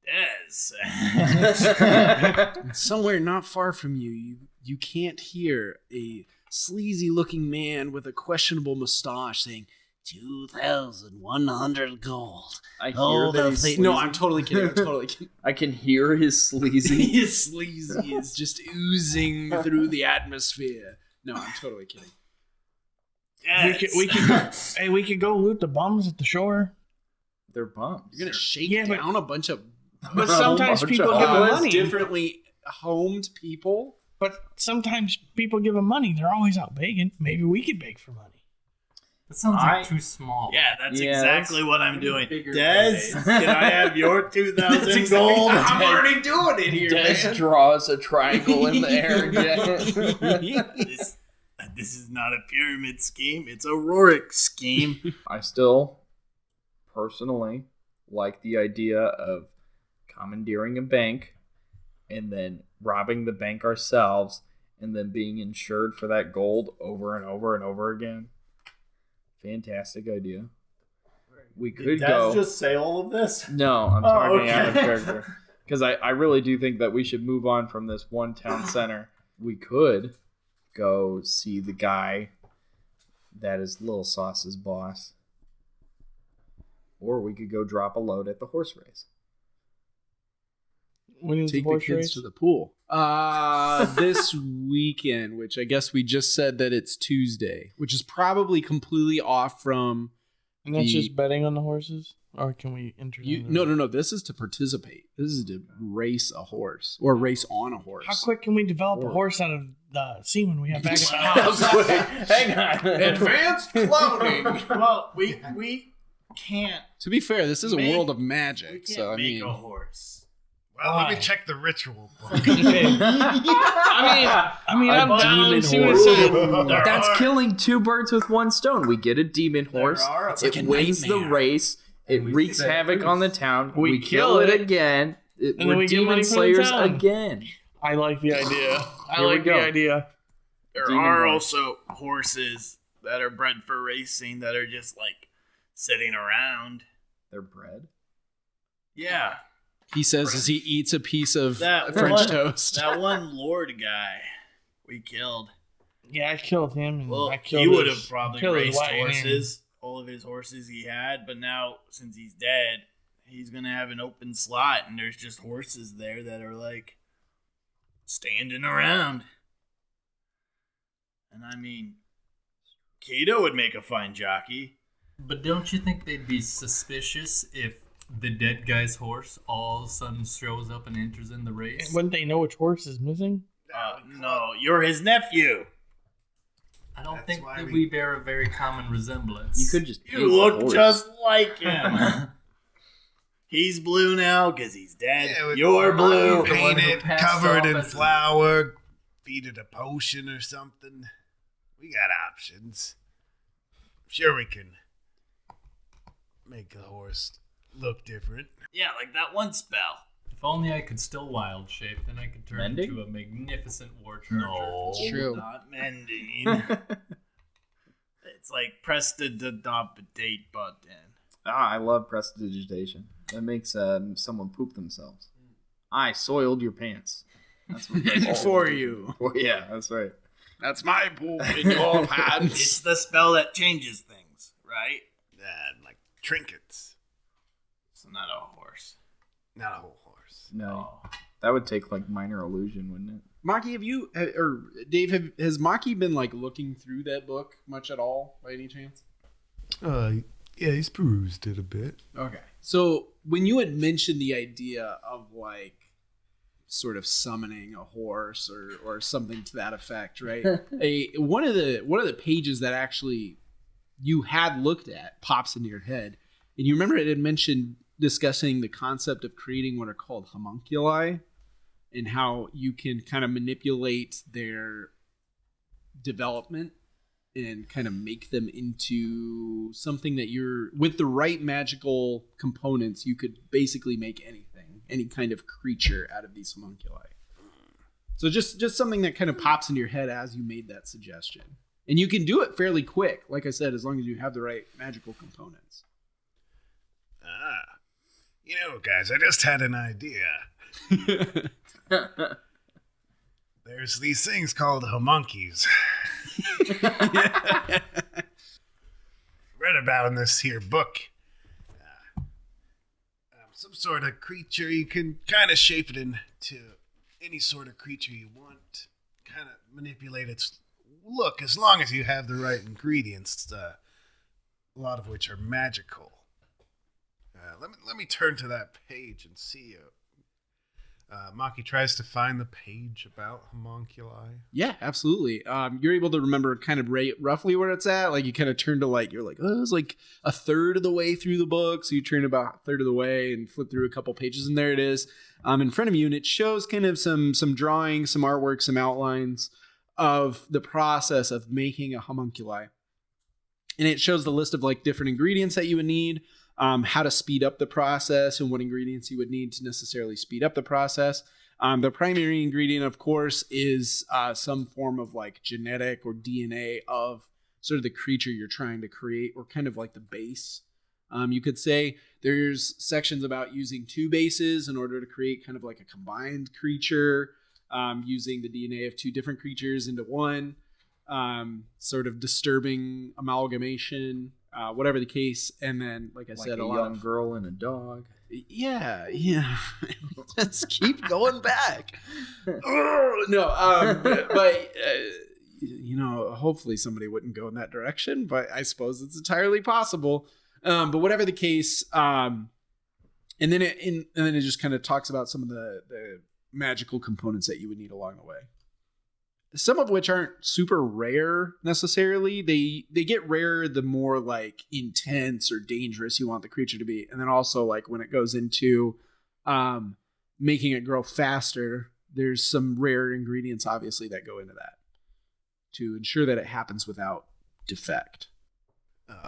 Yes. Somewhere not far from you can't hear a sleazy looking man with a questionable mustache saying 2,100 gold. I hear Oh, that the he's thing- sleazy. No, I'm totally kidding. I can hear his sleazy. His sleazy is just oozing through the atmosphere. No, I'm totally kidding. Yes. We could go loot the bums at the shore. They're bums. You're gonna shake Yeah, but- down a bunch of But sometimes bunch people of give them homeless, money. differently homed people. But sometimes people give them money. They're always out begging. Maybe we could beg for money. That sounds like too small. Yeah, that's Yeah, exactly that's what I'm doing. bigger Des, than can I have your 2,000 gold? I'm already doing it here, Des man. draws a triangle in the air again. This is not a pyramid scheme. It's a Rorick scheme. I still, personally, like the idea of commandeering a bank and then robbing the bank ourselves and then being insured for that gold over and over and over again. Fantastic idea. We could go. just say all of this? No, I'm talking out of okay. character. Because I really do think that we should move on from this one town center. We could go see the guy That is Little Sauce's boss. Or we could go drop a load at the horse race. When is Take the the horse kids race? to the pool. This weekend, which I guess we just said that it's Tuesday, which is probably completely off from. And that's just betting on the horses? Or can we enter No. This is to participate. This is to race a horse or race on a horse. How quick can we develop a horse out of the semen we have back at the house? Hang on. Advanced cloning. Well, we can't. To be fair, this is a world of We magic, can't so I make mean, a horse. Well, let me check the ritual book. I mean, I'm A down demon to see what it horse. says. That's killing two birds with one stone. We get a demon horse. like It a wins the nightmare. race. It wreaks havoc on the town. We We kill kill it it, again. and then We're we get money demon from the slayers town. again. I like the idea. Here we go. There Demon are horse. also horses that are bred for racing that are just like sitting around. They're bred. Yeah, he says as he eats a piece of That French one- toast. that one lord guy we killed. Yeah, I killed him. And Well, I killed he would his- have probably killed his raced wagon. horses, all of his horses he had, but now since he's dead, he's gonna have an open slot, and there's just horses there that are like standing around. And I mean, Keto would make a fine jockey. But don't you think they'd be suspicious if the dead guy's horse all of a sudden shows up and enters in the race? Wouldn't they know which horse is missing? No, you're his nephew. I don't That's think why that we- we bear a very common resemblance. You could just paint You the look horse. just like him. He's blue now because he's dead. Yeah, with You're the blue. one who Painted, passed covered off in as- flour, feed it a potion or something. We got options. Sure, we can make the horse look different. Yeah, like that one spell. If only I could still wild shape, then I could turn Mending? into a magnificent war charger. No, True. not mending. It's like press the date button. I love prestidigitation. That makes someone poop themselves. I soiled your pants. That's what that's For you. Oh, yeah, that's right. That's my poop in your It's pants. the spell that changes things, right? Like trinkets. So not a horse. Not a whole horse. No, that would take like minor illusion, wouldn't it? Maki, have you or Dave? Has Maki been like looking through that book much at all, by any chance? Yeah, he's perused it a bit. Okay. So when you had mentioned the idea of like sort of summoning a horse or something to that effect, right? One of the pages that actually you had looked at pops into your head, and you remember it had mentioned discussing the concept of creating what are called homunculi and how you can kind of manipulate their development and kind of make them into something that you're with the right magical components. You could basically make anything, any kind of creature out of these homunculi. So just something that kind of pops into your head as you made that suggestion. And you can do it fairly quick, like I said, as long as you have the right magical components. You know, guys, I just had an idea. There's these things called homunkies. Read about in this here book. Some sort of creature, you can kind of shape it into any sort of creature you want. Kind of manipulate its look as long as you have the right ingredients, a lot of which are magical. Let me turn to that page and see. Maki tries to find the page about homunculi. Yeah, absolutely. You're able to remember kind of roughly where it's at. Like you kind of turn to you're like, oh, it's like a third of the way through the book. So you turn about a third of the way and flip through a couple pages, and there it is in front of you. And it shows kind of some drawings, some artwork, some outlines of the process of making a homunculi. And it shows the list of like different ingredients that you would need, how to speed up the process and what ingredients you would need to necessarily speed up the process. The primary ingredient, of course, is some form of like genetic or DNA of sort of the creature you're trying to create, or kind of like the base. You could say there's sections about using two bases in order to create kind of like a combined creature, using the DNA of two different creatures into one. sort of disturbing amalgamation, whatever the case. And then, like I said, a lot young of girl and a dog. Yeah. Just keep going back. But hopefully somebody wouldn't go in that direction. But I suppose it's entirely possible. But whatever the case, and then it just kind of talks about some of the magical components that you would need along the way. Some of which aren't super rare necessarily. They get rarer the more like intense or dangerous you want the creature to be. And then also like when it goes into making it grow faster, there's some rare ingredients obviously that go into that to ensure that it happens without defect.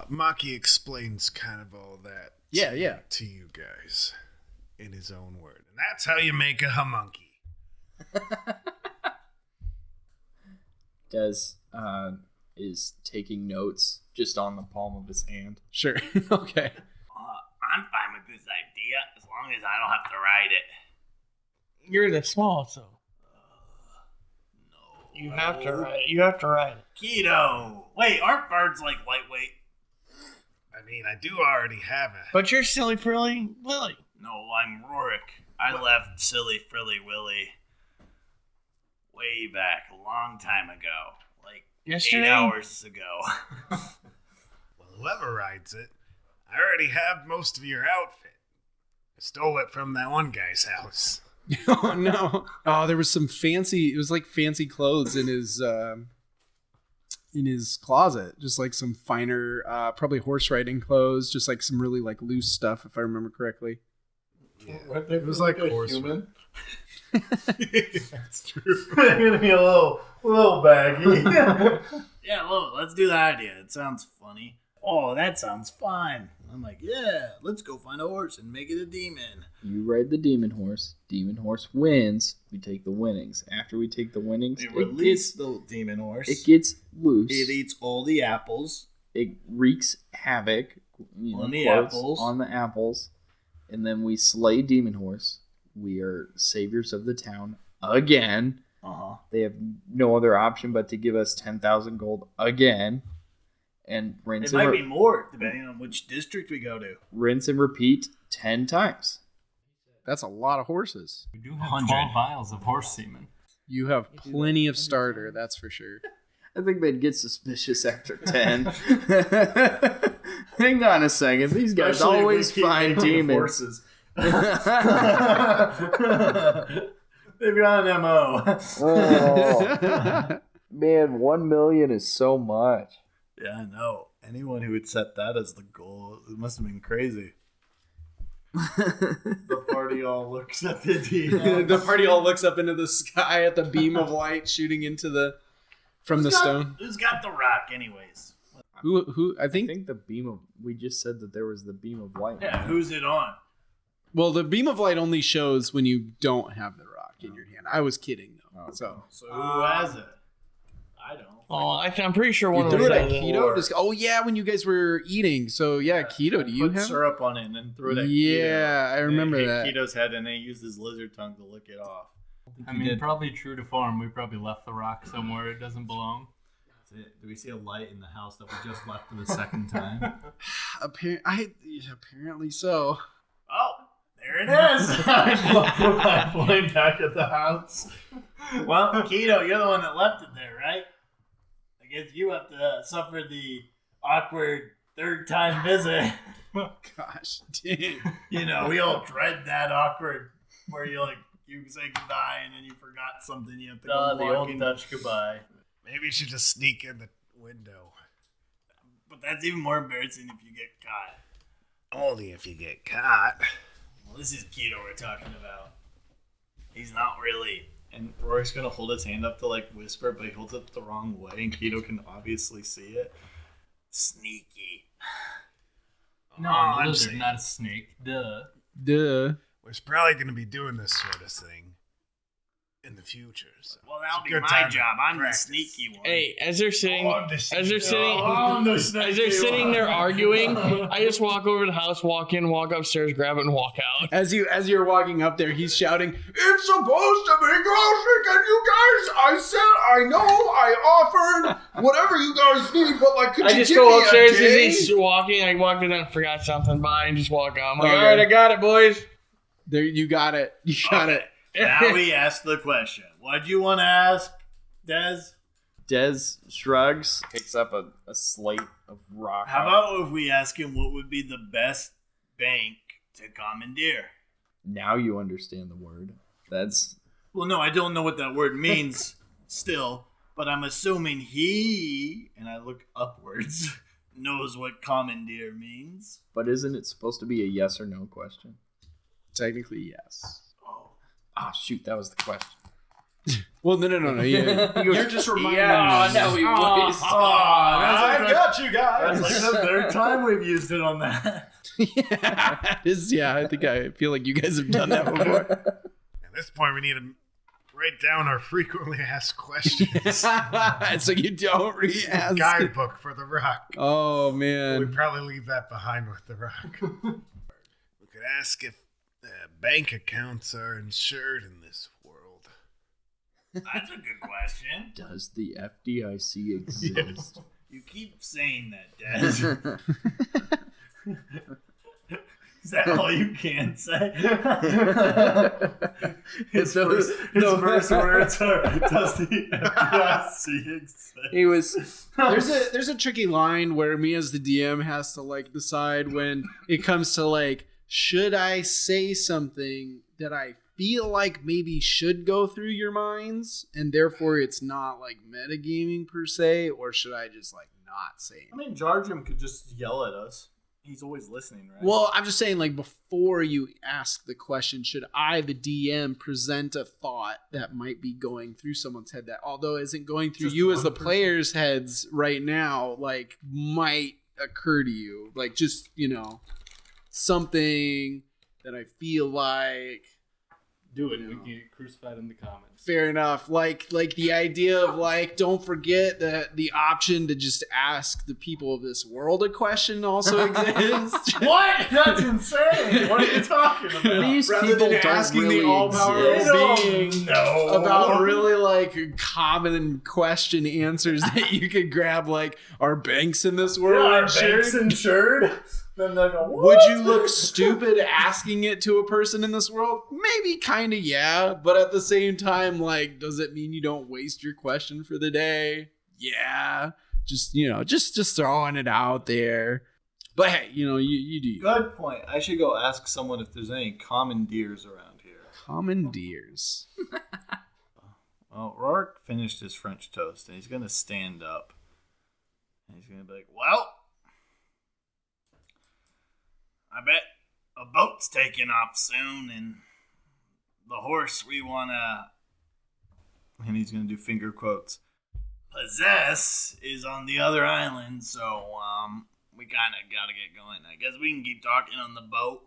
Maki explains kind of all that to you guys in his own word. And that's how you make a homunky. Des is taking notes just on the palm of his hand. Sure. Okay. I'm fine with this idea as long as I don't have to ride it. You're the small, so. No. You have to ride it. You have to ride it. Keto. Wait, aren't birds like lightweight? I mean, I do already have it. But you're silly frilly Willy. No, I'm Rorick. I left Silly Frilly Willy way back a long time ago. Like yesterday? 8 hours ago. Well, whoever rides it, I already have most of your outfit. I stole it from that one guy's house. Oh, no. Oh, there was some fancy clothes in his closet. Just like some finer, probably horse riding clothes. Just like some really like loose stuff, if I remember correctly. Yeah. It was like a horse human. That's true. It's gonna be a little baggy. Yeah, well, let's do the idea. It sounds funny. Oh, that sounds fun. I'm like, yeah, let's go find a horse and make it a demon. You ride the demon horse. Demon horse wins. We take the winnings. After we take the winnings, We release the demon horse. it gets loose. It eats all the apples. It wreaks havoc On the quotes, apples. On the apples. And then we slay demon horse. We are saviors of the town again. Uh-huh. They have no other option but to give us 10,000 gold again. And rinse It might be more, depending on which district we go to. rinse and repeat 10 times. That's a lot of horses. We do have 100. 12 vials of horse semen. You have plenty of starter, that's for sure. I think they'd get suspicious after 10. Hang on a second. These guys Especially if we always keep find naming demons. horses. They've got an MO. Oh. Man, 1 million is so much. Yeah, I know. Anyone who would set that as the goal, it must have been crazy. The party all looks at the demon. The party all looks up into the sky at the beam of light shooting into from the stone. Who's got the rock, anyways? Who I I think think the beam of... We just said that there was the beam of light. Yeah, who's it on? well, the beam of light only shows when you don't have the rock in your hand. I was kidding though. So So who has it? I don't. Oh, I'm pretty sure one you of threw it us at has Keto. Just, oh yeah, when you guys were eating. So yeah, Keto, do you put have? syrup on it and then threw it at Keto. Yeah, I remember Hit that. Keto's head and then he used his lizard tongue to lick it off. I mean, probably true to form, we probably left the rock somewhere it doesn't belong. Do we see a light in the house that we just left for the second time? Apparently so. Oh, there it is. I point back at the house. Well, Keto, you're the one that left it there, right? I guess you have to suffer the awkward third time visit. Gosh, dang. You know, we all dread that awkward where you say goodbye and then you forgot something. You have to go The walk old in. Dutch goodbye. Maybe you should just sneak in the window. But that's even more embarrassing if you get caught. Only if you get caught. Well, this is Keto we're talking about. He's not really. And Rory's gonna hold his hand up to whisper, but he holds it the wrong way, and Keto can obviously see it. Sneaky. No, I'm a lizard, saying- not a snake. Duh. Duh. We're probably going to be doing this sort of thing in the future. So Well, it's a that'll be good my time to job. I'm the practice. sneaky one. Hey, as they're sitting I'm the as they're sneaky sitting one. there arguing, I just walk over to the house, walk in, walk upstairs, grab it, and walk out. As you're walking up there, he's shouting, "It's supposed to be Glycerskin, you guys! I said, I know, I offered whatever you guys need, but like, could I you just give go me upstairs a as day?" he's walking. I walked in and forgot something. Bye, and just walk out. I'm like, Okay. all right, I got it, boys. There, you got it. You got it. Now we ask the question. What do you want to ask, Des? Des shrugs, picks up a slate of rock. How about if we ask him what would be the best bank to commandeer? Now you understand the word. That's Well, no, I don't know what that word means still, but I'm assuming he, and I look upwards, knows what commandeer means. but isn't it supposed to be a yes or no question? Technically, yes. Ah, shoot, that was the question. Well, no. You're just reminding me. no, he was. I got you guys. That's like the third time we've used it on that. I think I feel like you guys have done that before. At this point, we need to write down our frequently asked questions. So you don't re-ask. Guidebook for the rock. Oh, We'd man. probably leave that behind with the rock. We could ask if bank accounts are insured in this world. That's a good question. Does the FDIC exist? You keep saying that, Des. Is that all you can say? His first words are, does the FDIC exist? He was. There's a tricky line where me as the DM has to like decide when it comes to like, should I say something that I feel like maybe should go through your minds and therefore it's not like metagaming per se, or should I just like not say I it? mean, Jarjum could just yell at us. He's always listening, right? Well, I'm just saying, like, before you ask the question, should I, the DM, present a thought that might be going through someone's head that, although isn't going through Just you as one the person. players' heads right now, like, might occur to you? Like, just, something that I feel like... Do it. We can get crucified in the comments. Fair enough. Like the idea of like, don't forget that the option to just ask the people of this world a question also exists. What? That's insane. What are you talking about? These Rather people than don't asking really the all-powerful exist. being No. about really like common question answers that you could grab, like, are banks in this world Are insured? banks insured? Then they go, Would you look stupid asking it to a person in this world? Maybe kind of, yeah. But at the same time, like, does it mean you don't waste your question for the day? Yeah. Just, just throwing it out there. But hey, you do you. Good point. I should go ask someone if there's any commandeers around here. Commandeers. Well, Rorick finished his French toast, and he's going to stand up. And he's going to be like, well, I bet a boat's taking off soon, and the horse we want to, and he's going to do finger quotes. possess is on the other island, so we kind of got to get going. I guess we can keep talking on the boat.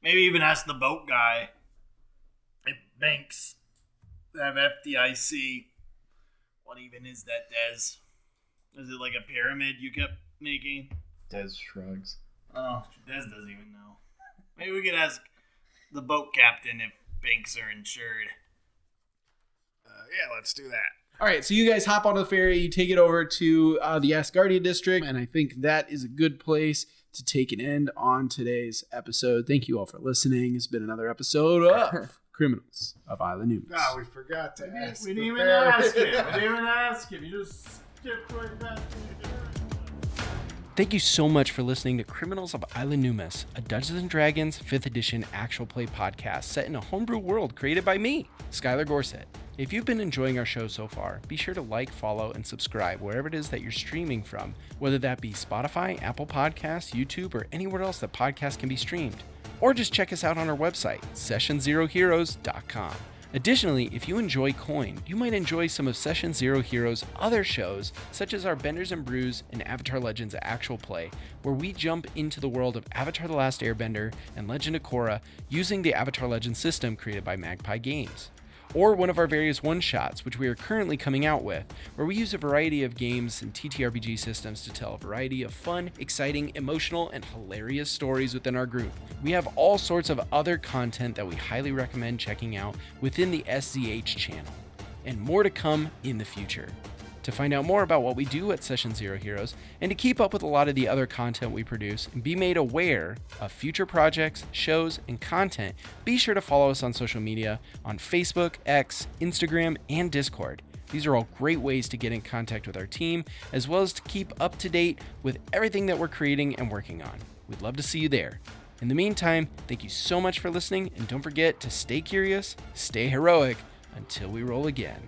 Maybe even ask the boat guy if banks have FDIC. What even is that, Des? Is it like a pyramid you kept making? Des shrugs. Oh, Des doesn't even know. Maybe we could ask the boat captain if banks are insured. Yeah, let's do that. All right, so you guys hop onto the ferry, you take it over to the Asgardia district, and I think that is a good place to take an end on today's episode. Thank you all for listening. It's been another episode of Criminals of Isla Numus. Oh, we forgot to ask. We the didn't even fairy. ask him. We didn't even ask him. You just skipped right back to the Thank you so much for listening to Criminals of Isla Numus, a Dungeons & Dragons 5th edition actual play podcast set in a homebrew world created by me, Skylar Gorset. If you've been enjoying our show so far, be sure to like, follow, and subscribe wherever it is that you're streaming from, whether that be Spotify, Apple Podcasts, YouTube, or anywhere else that podcasts can be streamed. Or just check us out on our website, sessionzeroheroes.com. Additionally, if you enjoy Coin, you might enjoy some of Session Zero Heroes' other shows, such as our Benders and Brews and Avatar Legends Actual Play, where we jump into the world of Avatar The Last Airbender and Legend of Korra using the Avatar Legends system created by Magpie Games. or one of our various one-shots, which we are currently coming out with, where we use a variety of games and TTRPG systems to tell a variety of fun, exciting, emotional, and hilarious stories within our group. We have all sorts of other content that we highly recommend checking out within the SZH channel, and more to come in the future. To find out more about what we do at Session Zero Heroes, and to keep up with a lot of the other content we produce and be made aware of future projects, shows, and content, be sure to follow us on social media on Facebook, X, Instagram, and Discord. These are all great ways to get in contact with our team, as well as to keep up to date with everything that we're creating and working on. We'd love to see you there. In the meantime, thank you so much for listening, and don't forget to stay curious, stay heroic, until we roll again.